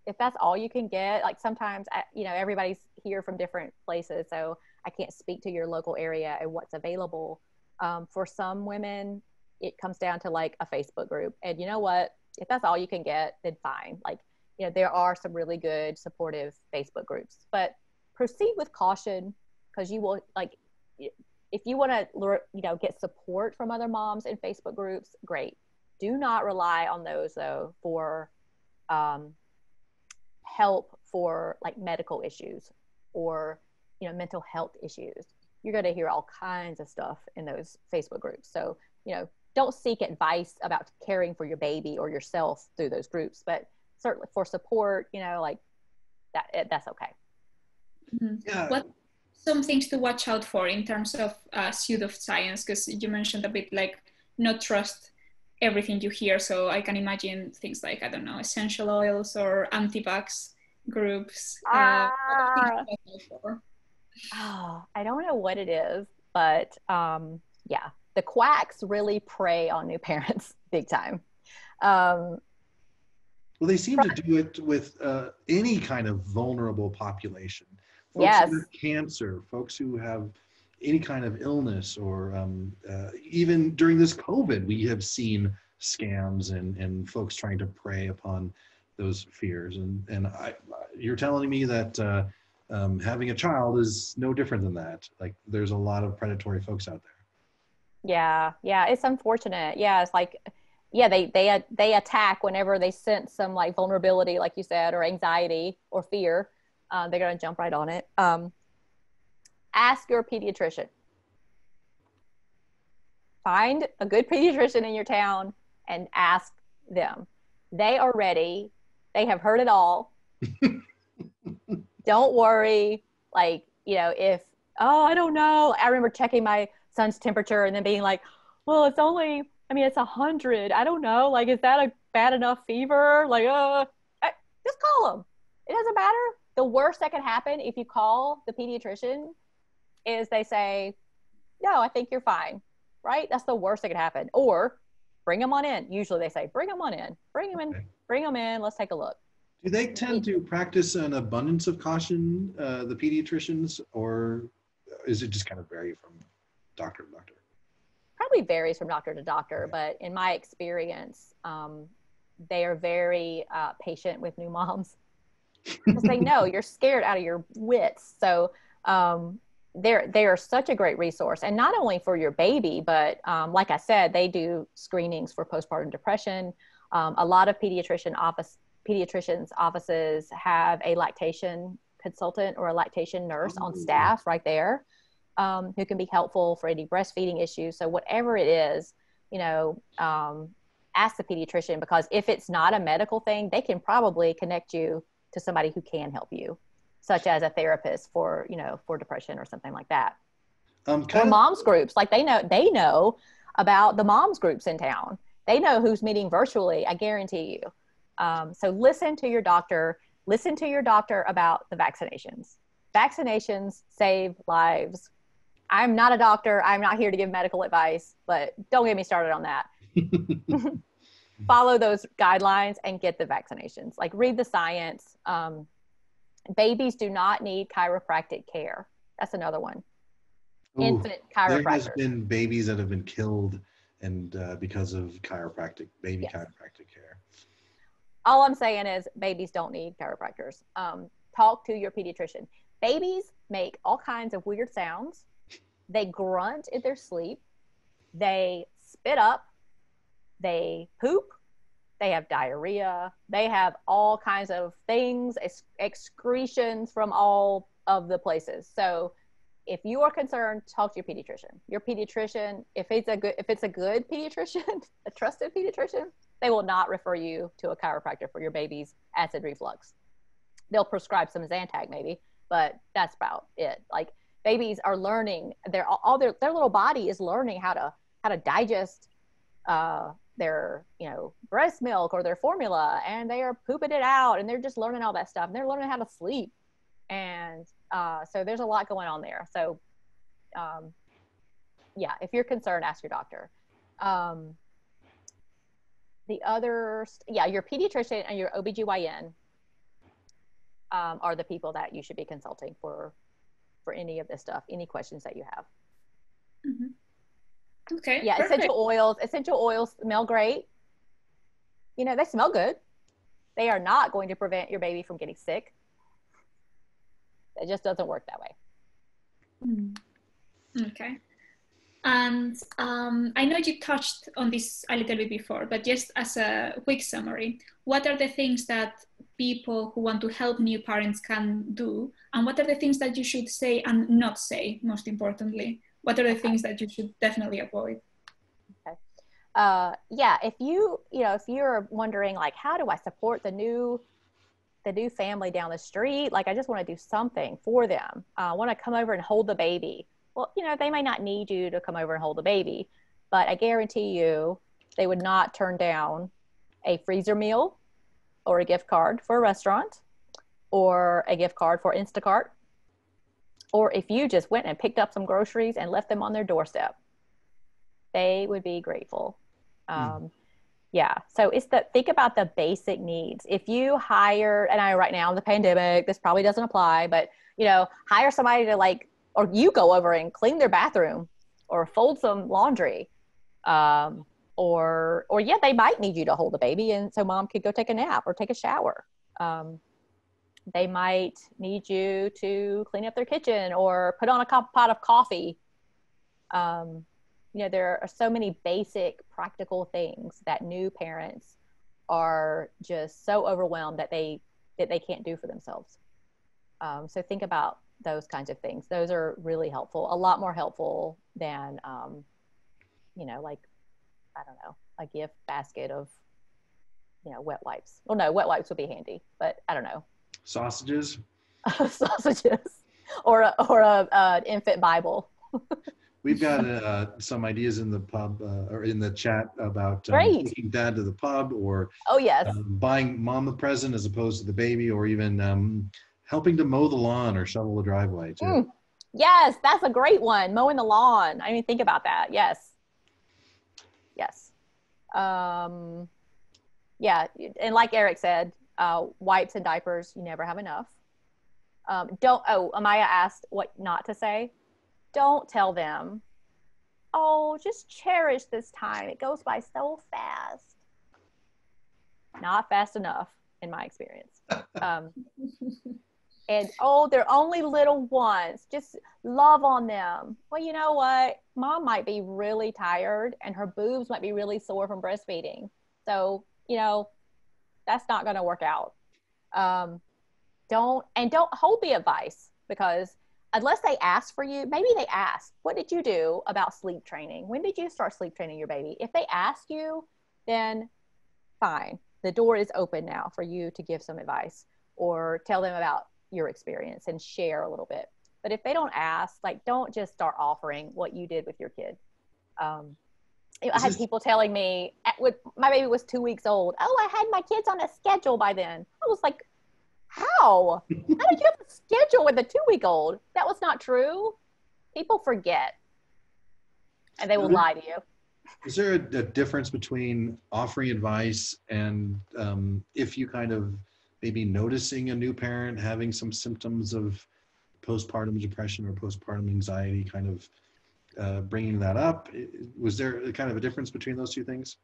if that's all you can get, like sometimes, everybody's here from different places. So I can't speak to your local area and what's available. For some women, it comes down to like a Facebook group. And you know what, if that's all you can get, then fine. Like, there are some really good supportive Facebook groups, but proceed with caution, because you will, like, if you want to, get support from other moms in Facebook groups, great. Do not rely on those though for help for like medical issues or, mental health issues. You're going to hear all kinds of stuff in those Facebook groups. So, don't seek advice about caring for your baby or yourself through those groups, but certainly for support, like that's okay. Mm-hmm. Yeah. What some things to watch out for in terms of pseudoscience? Because you mentioned a bit like not trust everything you hear. So I can imagine things like, I don't know, essential oils or anti-vax groups. I don't know what it is, but the quacks really prey on new parents big time. Well, they seem to do it with any kind of vulnerable population. Folks yes. who have cancer, folks who have any kind of illness, or even during this COVID, we have seen scams and folks trying to prey upon those fears. And you're telling me that having a child is no different than that. Like, there's a lot of predatory folks out there. Yeah, it's unfortunate. Yeah, it's like, they attack whenever they sense some like vulnerability, like you said, or anxiety or fear. They're going to jump right on it. Ask your pediatrician. Find a good pediatrician in your town and ask them. They are ready. They have heard it all. Don't worry. Like, I don't know. I remember checking my son's temperature and then being like, well, it's 100. I don't know. Like, is that a bad enough fever? Like, just call them. It doesn't matter. The worst that can happen if you call the pediatrician is they say, no, I think you're fine. Right? That's the worst that could happen. Or bring them on in. Usually they say, bring them on in. Bring them in. Okay. Bring them in. Let's take a look. Do they tend to practice an abundance of caution, the pediatricians, or is it just kind of vary from doctor to doctor? Probably varies from doctor to doctor, okay. But in my experience, they are very patient with new moms because they know you're scared out of your wits. So they are such a great resource, and not only for your baby, but like I said, they do screenings for postpartum depression. A lot of pediatricians' offices have a lactation consultant or a lactation nurse on staff right there, who can be helpful for any breastfeeding issues. So whatever it is, ask the pediatrician, because if it's not a medical thing, they can probably connect you to somebody who can help you, such as a therapist for depression or something like that. Or moms groups, like they know about the moms groups in town. They know who's meeting virtually, I guarantee you. So listen to your doctor about the vaccinations. Vaccinations save lives. I'm not a doctor. I'm not here to give medical advice, but don't get me started on that. Follow those guidelines and get the vaccinations. Like, read the science. Babies do not need chiropractic care. That's another one. Infant chiropractors. There has been babies that have been killed and because of chiropractic care. All I'm saying is babies don't need chiropractors. Talk to your pediatrician. Babies make all kinds of weird sounds. They grunt in their sleep. They spit up. They poop. They have diarrhea. They have all kinds of things, excretions from all of the places. So if you are concerned, talk to your pediatrician. Your pediatrician, if it's a good pediatrician, a trusted pediatrician, they will not refer you to a chiropractor for your baby's acid reflux. They'll prescribe some Zantac maybe, but that's about it. Like, babies are learning, their little body is learning how to digest their breast milk or their formula, and they are pooping it out, and they're just learning all that stuff, and they're learning how to sleep. And so there's a lot going on there. So if you're concerned, ask your doctor. Your pediatrician and your OBGYN are the people that you should be consulting for any of this stuff, any questions that you have. Mm-hmm. Okay. Yeah, perfect. Essential oils smell great. They smell good. They are not going to prevent your baby from getting sick. It just doesn't work that way. Okay. And I know you touched on this a little bit before, but just as a quick summary, what are the things that people who want to help new parents can do? And what are the things that you should say and not say, most importantly? What are the things that you should definitely avoid? Okay. If you're wondering, like, how do I support the new family down the street? Like, I just want to do something for them. I want to come over and hold the baby. Well, they may not need you to come over and hold the baby, but I guarantee you they would not turn down a freezer meal or a gift card for a restaurant or a gift card for Instacart, or if you just went and picked up some groceries and left them on their doorstep. They would be grateful. So think about the basic needs. If you hire, and right now in the pandemic, this probably doesn't apply, but hire somebody to or you go over and clean their bathroom or fold some laundry. Or they might need you to hold the baby, and so mom could go take a nap or take a shower. They might need you to clean up their kitchen or put on a pot of coffee. There are so many basic practical things that new parents are just so overwhelmed that they can't do for themselves. So think about those kinds of things. Those are really helpful, a lot more helpful than, a gift basket of, wet wipes. Well, no, wet wipes would be handy, but I don't know. Sausages. Or a infant Bible. We've got some ideas in the pub or in the chat about taking dad to the pub, or buying mom a present as opposed to the baby, or even helping to mow the lawn or shovel the driveway too. Yes, that's a great one. Mowing the lawn. I mean, think about that. Yes. And like Eric said, wipes and diapers, you never have enough. Amaia asked what not to say. Don't tell them, just cherish this time. It goes by so fast. Not fast enough, in my experience. And, oh, they're only little ones. Just love on them. Well, you know what? Mom might be really tired and her boobs might be really sore from breastfeeding. So, you know, that's not going to work out. Don't hold the advice, because unless they ask for you, maybe they ask, what did you do about sleep training? When did you start sleep training your baby? If they ask you, then fine. The door is open now for you to give some advice or tell them about your experience and share a little bit. But if they don't ask, like, don't just start offering what you did with your kid. I had people telling me, my baby was 2 weeks old, oh, I had my kids on a schedule by then. I was like, how did you have a schedule with a 2-week-old? That was not true. People forget, and they will lie to you. Is there a difference between offering advice and if you kind of maybe noticing a new parent having some symptoms of postpartum depression or postpartum anxiety, kind of bringing that up? Was there a kind of a difference between those two things?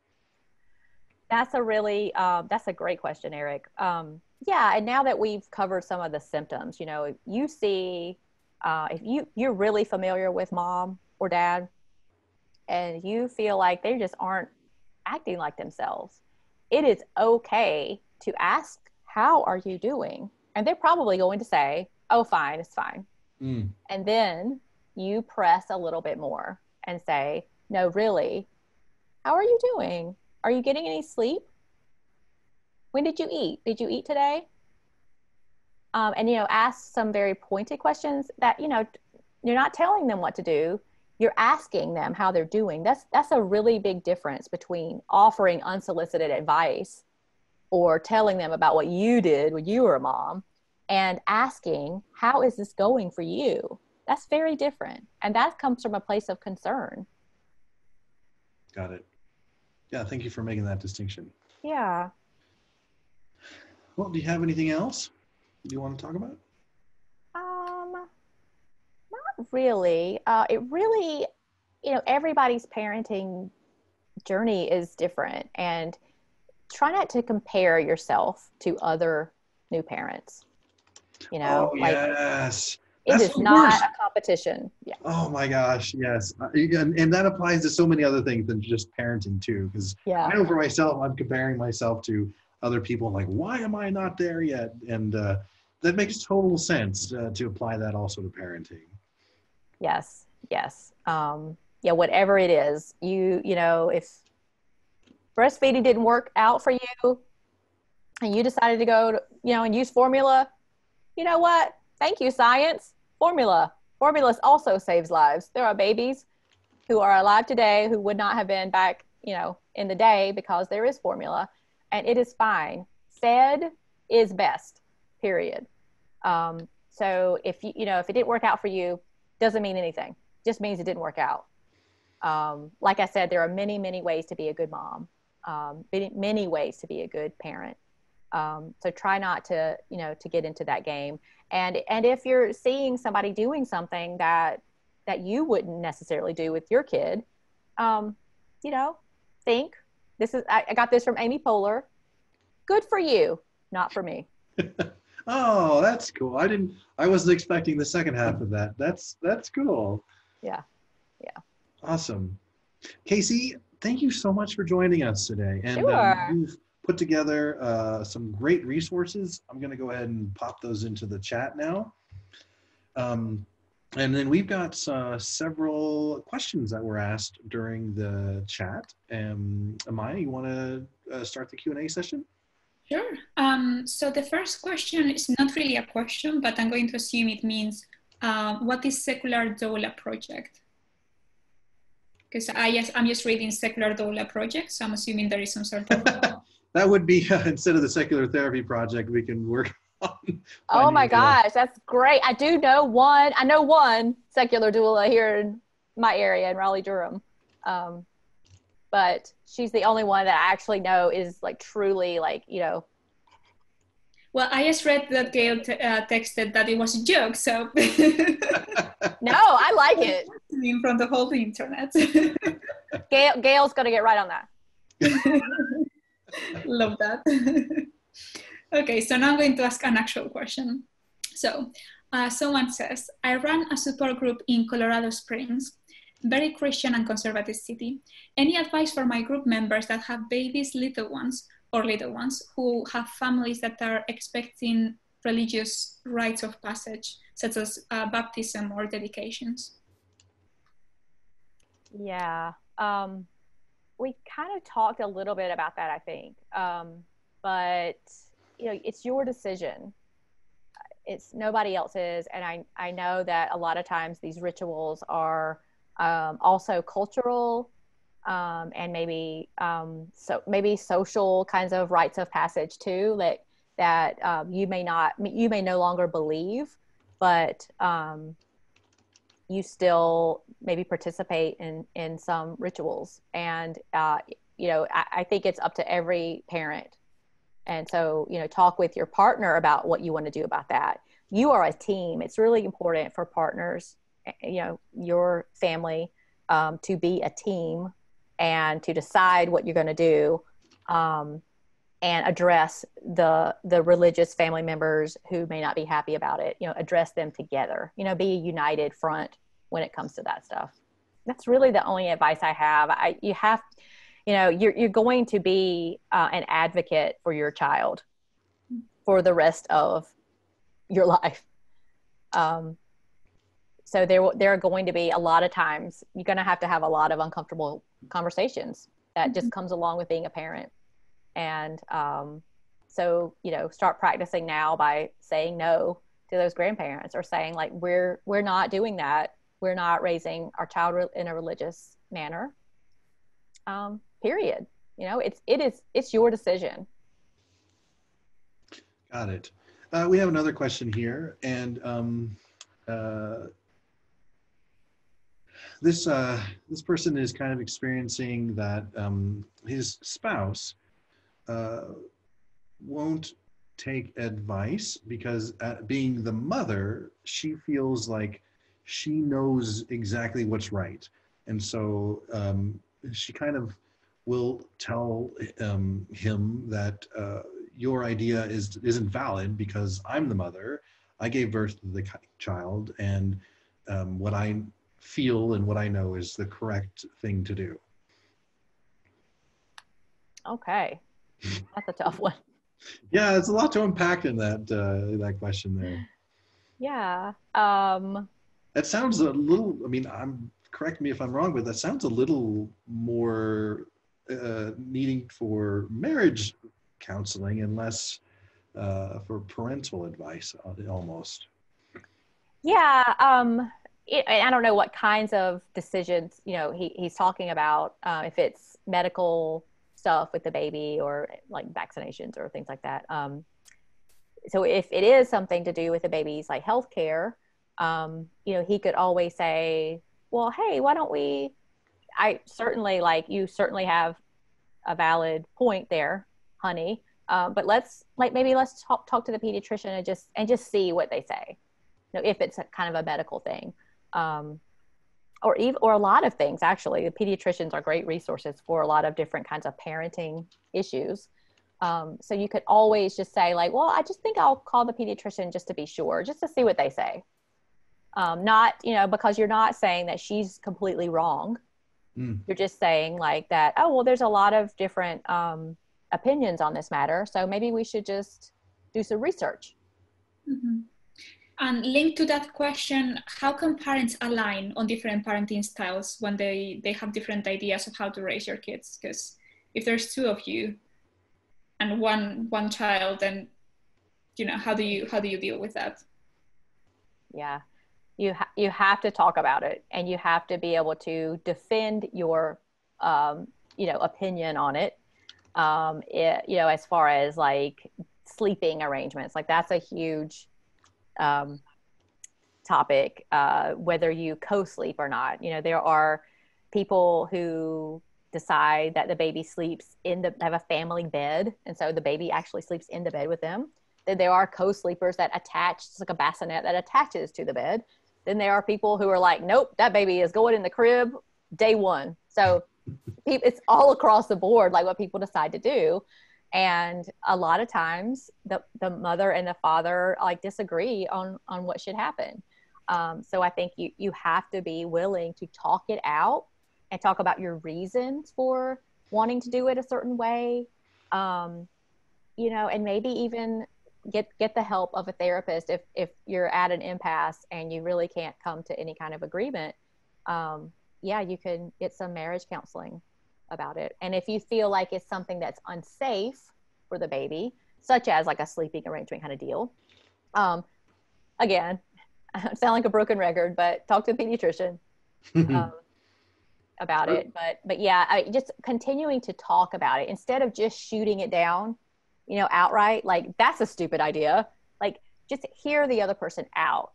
That's a great question, Eric. Yeah, and now that we've covered some of the symptoms, you know, you see, if you're really familiar with mom or dad, and you feel like they just aren't acting like themselves, it is okay to ask, how are you doing? And they're probably going to say, oh, fine, it's fine. And then you press a little bit more and say, no, really, how are you doing? Are you getting any sleep? When did you eat? Did you eat today? And, you know, ask some very pointed questions that, you know, you're not telling them what to do. You're asking them how they're doing. That's a really big difference between offering unsolicited advice or telling them about what you did when you were a mom and asking, how is this going for you? That's very different. And that comes from a place of concern. Got it. Yeah, thank you for making that distinction. Yeah. Well, do you have anything else you want to talk about? Not really. It really, you know, everybody's parenting journey is different, and try not to compare yourself to other new parents. You know, yes. It is not a competition. Yeah. Oh my gosh, yes. And that applies to so many other things than just parenting too. Because I know for myself, I'm comparing myself to other people, like, why am I not there yet? And that makes total sense to apply that also to parenting. Yes. Yeah, whatever it is, you know, if breastfeeding didn't work out for you and you decided to go to, you know, and use formula, you know what? Thank you, science. Formula also saves lives. There are babies who are alive today who would not have been back, you know, in the day because there is formula, and it is fine. Fed is best, period. So if you know, if it didn't work out for you, doesn't mean anything. Just means it didn't work out. Like I said, there are many, many ways to be a good mom, many ways to be a good parent. So try not to, you know, to get into that game. And if you're seeing somebody doing something that you wouldn't necessarily do with your kid, you know, think, I got this from Amy Poehler. Good for you, not for me. Oh, that's cool. I wasn't expecting the second half of that. That's cool. Yeah. Awesome. Kayce, thank you so much for joining us today. And sure. You've put together some great resources. I'm going to go ahead and pop those into the chat now. And then we've got several questions that were asked during the chat. Amaia, you want to start the Q&A session? Sure. So the first question is not really a question, but I'm going to assume it means, what is Secular Doula Project? Because I'm just reading Secular Doula Project, so I'm assuming there is some sort of... That would be, instead of the Secular Therapy Project, we can work on... Oh my gosh, that's great. I know one secular doula here in my area in Raleigh-Durham. But she's the only one that I actually know is like truly like, you know. Well, I just read that Gayle texted that it was a joke, so. No, I like it. In front of all the internet. Gayle's going to get right on that. Love that. Okay, so now I'm going to ask an actual question. So someone says, I run a support group in Colorado Springs, very Christian and conservative city. Any advice for my group members that have babies, little ones who have families that are expecting religious rites of passage, such as baptism or dedications? Yeah, we kind of talked a little bit about that, I think. But you know, it's your decision. It's nobody else's. And I know that a lot of times these rituals are also cultural, and maybe maybe social kinds of rites of passage too, that you may no longer believe, but you still maybe participate in some rituals. And you know, I think it's up to every parent. And so, you know, talk with your partner about what you want to do about that. You are a team. It's really important for partners, you know, your family, to be a team and to decide what you're going to do, and address the religious family members who may not be happy about it. You know, address them together. You know, be a united front when it comes to that stuff. That's really the only advice I have. You have, you know, you're going to be an advocate for your child for the rest of your life. So there are going to be a lot of times you're going to have a lot of uncomfortable conversations that just comes along with being a parent. And so, you know, start practicing now by saying no to those grandparents, or saying like, we're not doing that. We're not raising our child in a religious manner. Period. You know, it's your decision. Got it. We have another question here, and this person is kind of experiencing that his spouse won't take advice because, being the mother, she feels like she knows exactly what's right, and so she kind of will tell him that your idea isn't valid because I'm the mother. I gave birth to the child, and what I feel and what I know is the correct thing to do. Okay, that's a tough one. Yeah, it's a lot to unpack in that question there. Yeah. That sounds a little, I mean, correct me if I'm wrong, but that sounds a little more needing for marriage counseling and less for parental advice, almost. Yeah. I don't know what kinds of decisions, you know, he's talking about, if it's medical stuff with the baby or like vaccinations or things like that. So if it is something to do with the baby's like healthcare, you know, he could always say, well, hey, why don't I certainly, like, you certainly have a valid point there, honey. But maybe let's talk to the pediatrician and just see what they say. You know, if it's kind of a medical thing, or a lot of things, actually. The pediatricians are great resources for a lot of different kinds of parenting issues. So you could always just say like, well, I just think I'll call the pediatrician just to be sure, just to see what they say. Not, you know, because you're not saying that she's completely wrong. You're just saying like that, oh, well, there's a lot of different opinions on this matter, so maybe we should just do some research. Mm-hmm. And linked to that question, how can parents align on different parenting styles when they have different ideas of how to raise your kids? Because if there's two of you and one child, then, you know, how do you deal with that? Yeah, you have to talk about it, and you have to be able to defend your you know, opinion on it. You know, as far as like sleeping arrangements, like that's a huge topic, whether you co-sleep or not. You know, there are people who decide that the baby sleeps have a family bed, and so the baby actually sleeps in the bed with them. Then there are co-sleepers that it's like a bassinet that attaches to the bed. Then there are people who are like, nope, that baby is going in the crib day one. So it's all across the board, like what people decide to do. And a lot of times the mother and the father like disagree on what should happen. So I think you have to be willing to talk it out and talk about your reasons for wanting to do it a certain way. You know, and maybe even get the help of a therapist if you're at an impasse and you really can't come to any kind of agreement. Yeah, you can get some marriage counseling about it. And if you feel like it's something that's unsafe for the baby, such as like a sleeping arrangement kind of deal, again, I sound like a broken record, but talk to a pediatrician about it. But yeah, just continuing to talk about it instead of just shooting it down, you know, outright, like that's a stupid idea. Like just hear the other person out.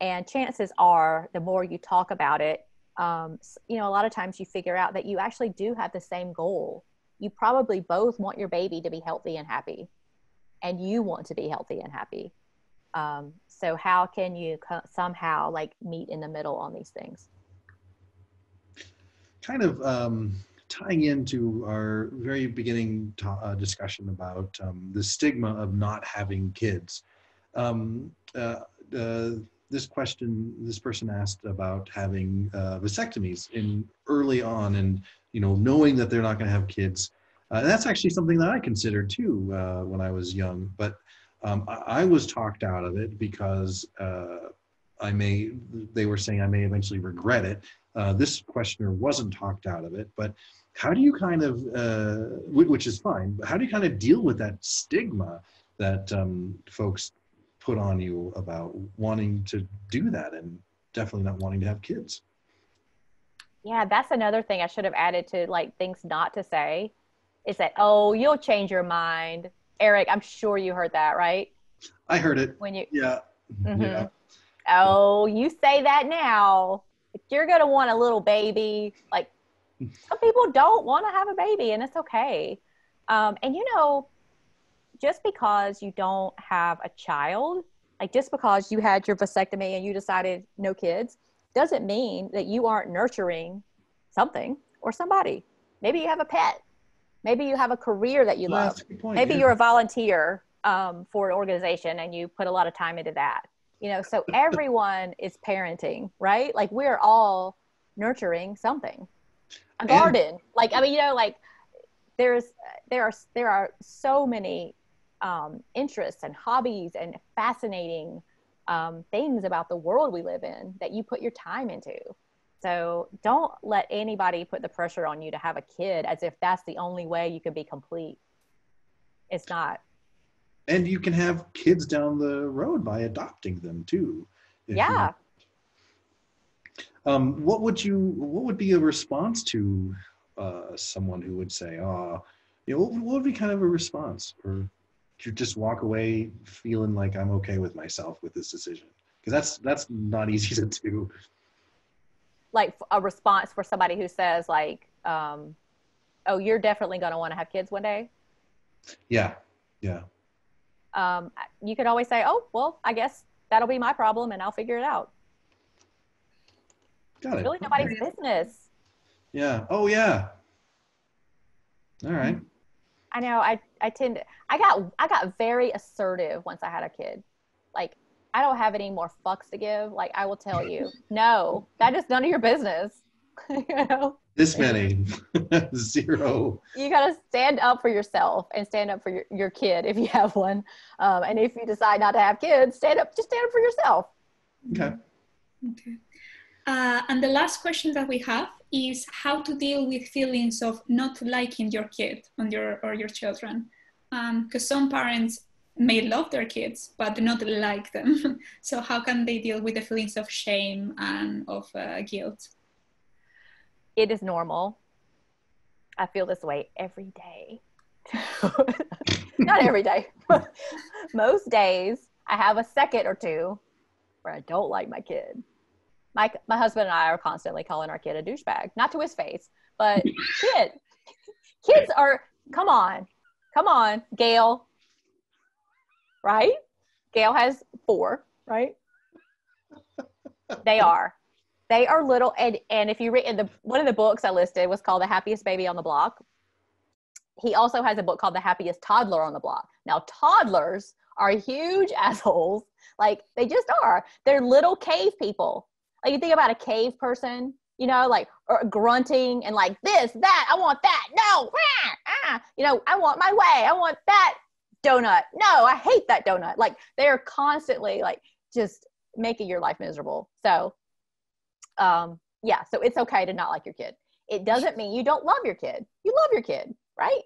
And chances are the more you talk about it, you know, a lot of times you figure out that you actually do have the same goal. You probably both want your baby to be healthy and happy, and you want to be healthy and happy. So how can you somehow like meet in the middle on these things? Kind of tying into our very beginning discussion about the stigma of not having kids. This person asked about having vasectomies in early on, and you know, knowing that they're not going to have kids. And that's actually something that I considered too when I was young. But I was talked out of it because they were saying I may eventually regret it. This questioner wasn't talked out of it, but how do you kind of, which is fine, but how do you kind of deal with that stigma that folks put on you about wanting to do that and definitely not wanting to have kids? Yeah, that's another thing I should have added to like things not to say is that, oh, you'll change your mind. Eric, I'm sure you heard that, right? I heard it. When you, yeah. Mm-hmm. Yeah. Oh, you say that now. If you're going to want a little baby, like some people don't want to have a baby, and it's okay. And you know, just because you don't have a child, like just because you had your vasectomy and you decided no kids, doesn't mean that you aren't nurturing something or somebody. Maybe you have a pet. Maybe you have a career that you love. That's a good point, Maybe yeah. you're a volunteer for an organization and you put a lot of time into that. You know, so everyone is parenting, right? Like we're all nurturing something. A garden. Like, I mean, you know, like there are so many interests and hobbies and fascinating things about the world we live in that you put your time into. So don't let anybody put the pressure on you to have a kid as if that's the only way you can be complete. It's not. And you can have kids down the road by adopting them too. Yeah. What would be a response to someone who would say, oh, you know, what would be kind of a response? Or you just walk away feeling like I'm okay with myself with this decision? Because that's not easy to do. Like a response for somebody who says like, oh, you're definitely going to want to have kids one day. Yeah. Yeah. You could always say, oh, well, I guess that'll be my problem and I'll figure it out. Got it. It's really nobody's business. Yeah. Oh yeah. All right. I know. I got very assertive once I had a kid. Like, I don't have any more fucks to give. Like, I will tell you, no, that is none of your business. You know? This many. 0. You got to stand up for yourself and stand up for your kid if you have one. And if you decide not to have kids, just stand up for yourself. Okay. Okay. And the last question that we have is how to deal with feelings of not liking your kid or your children. Because some parents may love their kids, but not like them. So how can they deal with the feelings of shame and of guilt? It is normal. I feel this way every day. Not every day. Most days I have a second or two where I don't like my kid. My husband and I are constantly calling our kid a douchebag. Not to his face, but kids are, come on, Gayle. Right? Gayle has 4, right? They are little, and if you read one of the books I listed was called The Happiest Baby on the Block. he also has a book called The Happiest Toddler on the Block. Now, toddlers are huge assholes. Like, they just are. They're little cave people. Like, you think about a cave person, you know, like grunting and like this, that, I want that. No, you know, I want my way. I want that donut. No, I hate that donut. Like, they're constantly like just making your life miserable. So, yeah, so it's okay to not like your kid. It doesn't mean you don't love your kid. You love your kid, right?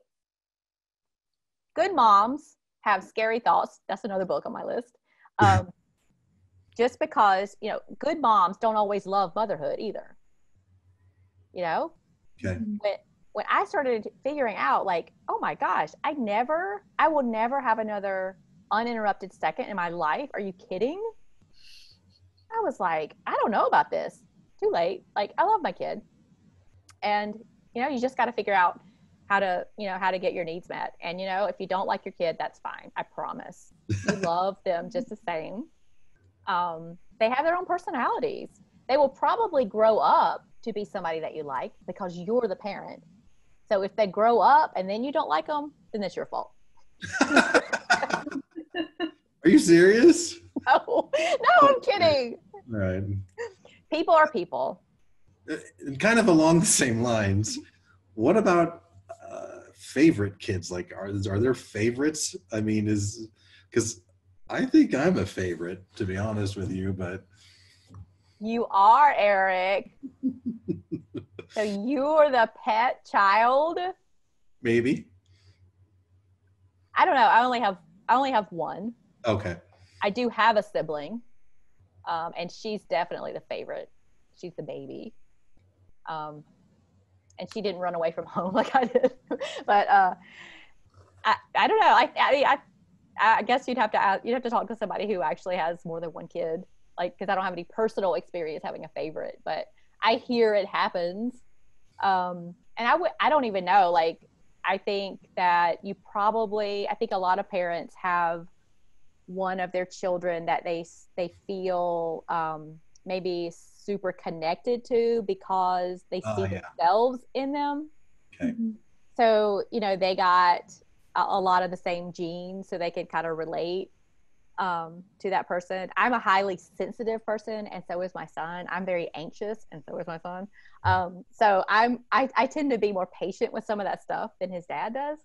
Good moms have scary thoughts. That's another book on my list. Just because, you know, good moms don't always love motherhood either. You know? Okay. When I started figuring out, like, oh my gosh, I will never have another uninterrupted second in my life. Are you kidding? I was like, I don't know about this. Too late. Like, I love my kid. And, you know, you just got to figure out how to get your needs met. And, you know, if you don't like your kid, that's fine. I promise. You love them just the same. They have their own personalities. They will probably grow up to be somebody that you like because you're the parent. So if they grow up and then you don't like them, then it's your fault. Are you serious? No, I'm kidding. All right. People are people. And kind of along the same lines, what about favorite kids? Like, are there favorites? I mean, because I think I'm a favorite, to be honest with you, but. You are, Eric. So you're the pet child? Maybe. I don't know. I only have one. Okay. I do have a sibling, and she's definitely the favorite. She's the baby, and she didn't run away from home like I did. But I don't know. I guess you'd have to talk to somebody who actually has more than one kid, like, because I don't have any personal experience having a favorite, but I hear it happens. And I don't even know. Like, I think that I think a lot of parents have one of their children that they feel maybe super connected to because they see themselves in them. Okay. So, you know, they got a lot of the same genes, so they can kind of relate to that person. I'm a highly sensitive person, and so is my son. I'm very anxious, and so is my son. So I tend to be more patient with some of that stuff than his dad does,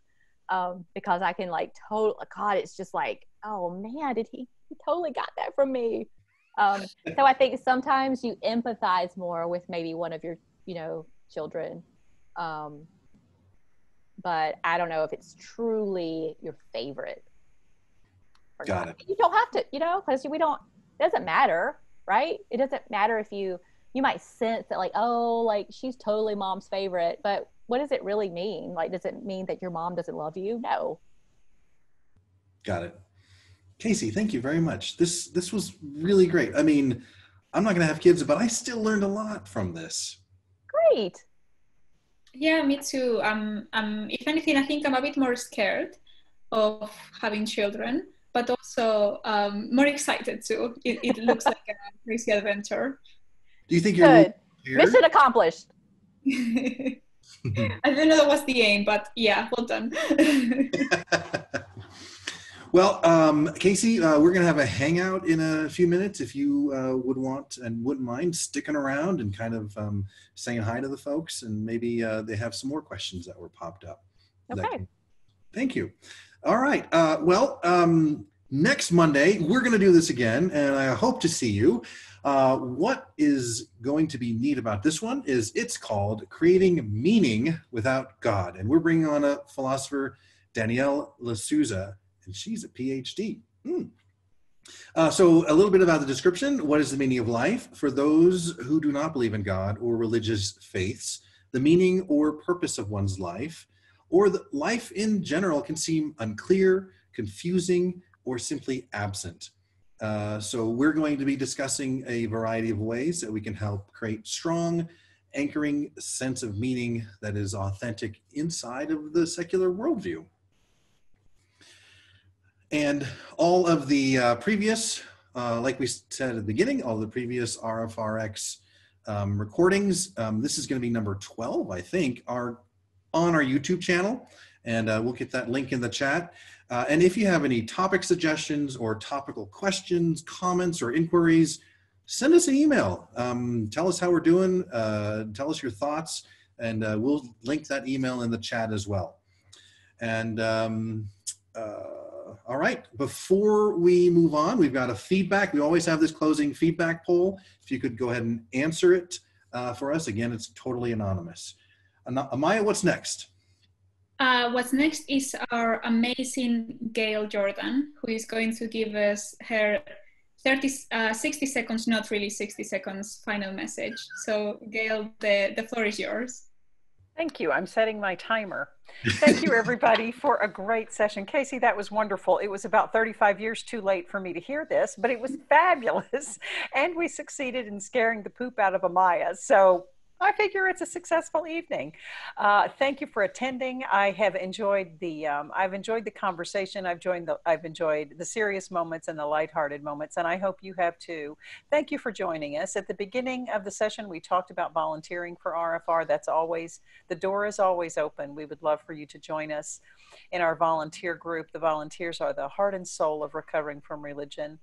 because I can like God, it's just like, oh man, he totally got that from me. So I think sometimes you empathize more with maybe one of your, you know, children. But I don't know if it's truly your favorite. Got it. You don't have to, you know, because it doesn't matter, right? It doesn't matter if you might sense that like, oh, like she's totally mom's favorite, but what does it really mean? Like, does it mean that your mom doesn't love you? No. Got it. Kayce, thank you very much. This was really great. I mean, I'm not going to have kids, but I still learned a lot from this. Great. Yeah, me too. If anything, I think I'm a bit more scared of having children, but also more excited too. It looks like a crazy adventure. Do you think you're good? Mission accomplished. I didn't know that was the aim, but yeah, well done. Well, Kayce, we're going to have a hangout in a few minutes. If you would want and wouldn't mind sticking around and kind of saying hi to the folks, and maybe they have some more questions that were popped up. Okay. Thank you. All right. Next Monday, we're going to do this again, and I hope to see you. What is going to be neat about this one is it's called Creating Meaning Without God. And we're bringing on a philosopher, Danielle Lasouza, and she's a PhD. So a little bit about the description. What is the meaning of life? For those who do not believe in God or religious faiths, the meaning or purpose of one's life, or the life in general, can seem unclear, confusing, or simply absent. So we're going to be discussing a variety of ways that we can help create strong, anchoring sense of meaning that is authentic inside of the secular worldview. And all of the previous, like we said at the beginning, all the previous RfRx recordings, this is going to be number 12, I think, are on our YouTube channel. and we'll get that link in the chat. And if you have any topic suggestions or topical questions, comments, or inquiries, send us an email. Tell us how we're doing. Tell us your thoughts, and we'll link that email in the chat as well. And all right, before we move on, we've got a feedback. We always have this closing feedback poll. If you could go ahead and answer it for us. Again, it's totally anonymous. Amaia, what's next? What's next is our amazing Gayle Jordan, who is going to give us her 60 seconds, not really 60 seconds, final message. So Gayle, the floor is yours. Thank you. I'm setting my timer. Thank you, everybody, for a great session. Kayce, that was wonderful. It was about 35 years too late for me to hear this, but it was fabulous. And we succeeded in scaring the poop out of Amaia. So I figure it's a successful evening. Thank you for attending. I have enjoyed the conversation. I've enjoyed the serious moments and the lighthearted moments, and I hope you have too. Thank you for joining us. At the beginning of the session, we talked about volunteering for RfR. The door is always open. We would love for you to join us in our volunteer group. The volunteers are the heart and soul of recovering from religion,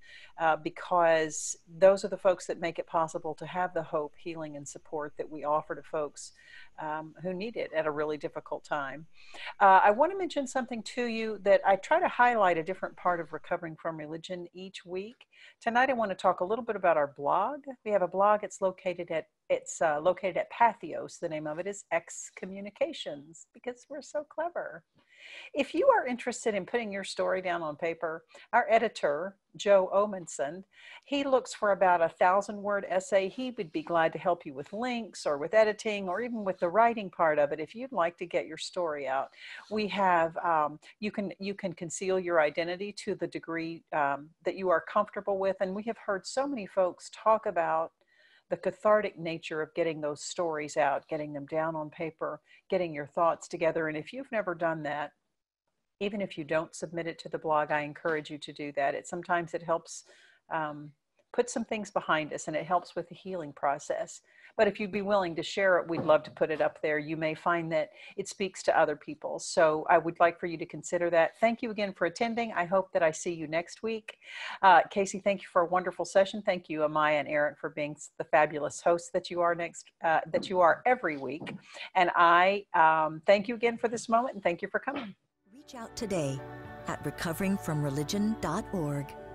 because those are the folks that make it possible to have the hope, healing, and support that we offer to folks who need it at a really difficult time. I want to mention something to you that I try to highlight a different part of recovering from religion each week. Tonight I want to talk a little bit about our blog. We have a blog. It's located at Pathos. The name of it is X Communications, because we're so clever. If you are interested in putting your story down on paper, our editor, Joe Omenson, he looks for about 1,000-word essay. He would be glad to help you with links or with editing or even with the writing part of it if you'd like to get your story out. We have, you can conceal your identity to the degree that you are comfortable with. And we have heard so many folks talk about the cathartic nature of getting those stories out, getting them down on paper, getting your thoughts together. And if you've never done that, even if you don't submit it to the blog, I encourage you to do that. Sometimes it helps put some things behind us, and it helps with the healing process. But if you'd be willing to share it, we'd love to put it up there. You may find that it speaks to other people. So I would like for you to consider that. Thank you again for attending. I hope that I see you next week. Kayce, thank you for a wonderful session. Thank you, Amaia and Eric, for being the fabulous hosts that you are every week. And I thank you again for this moment, and thank you for coming. Reach out today at recoveringfromreligion.org.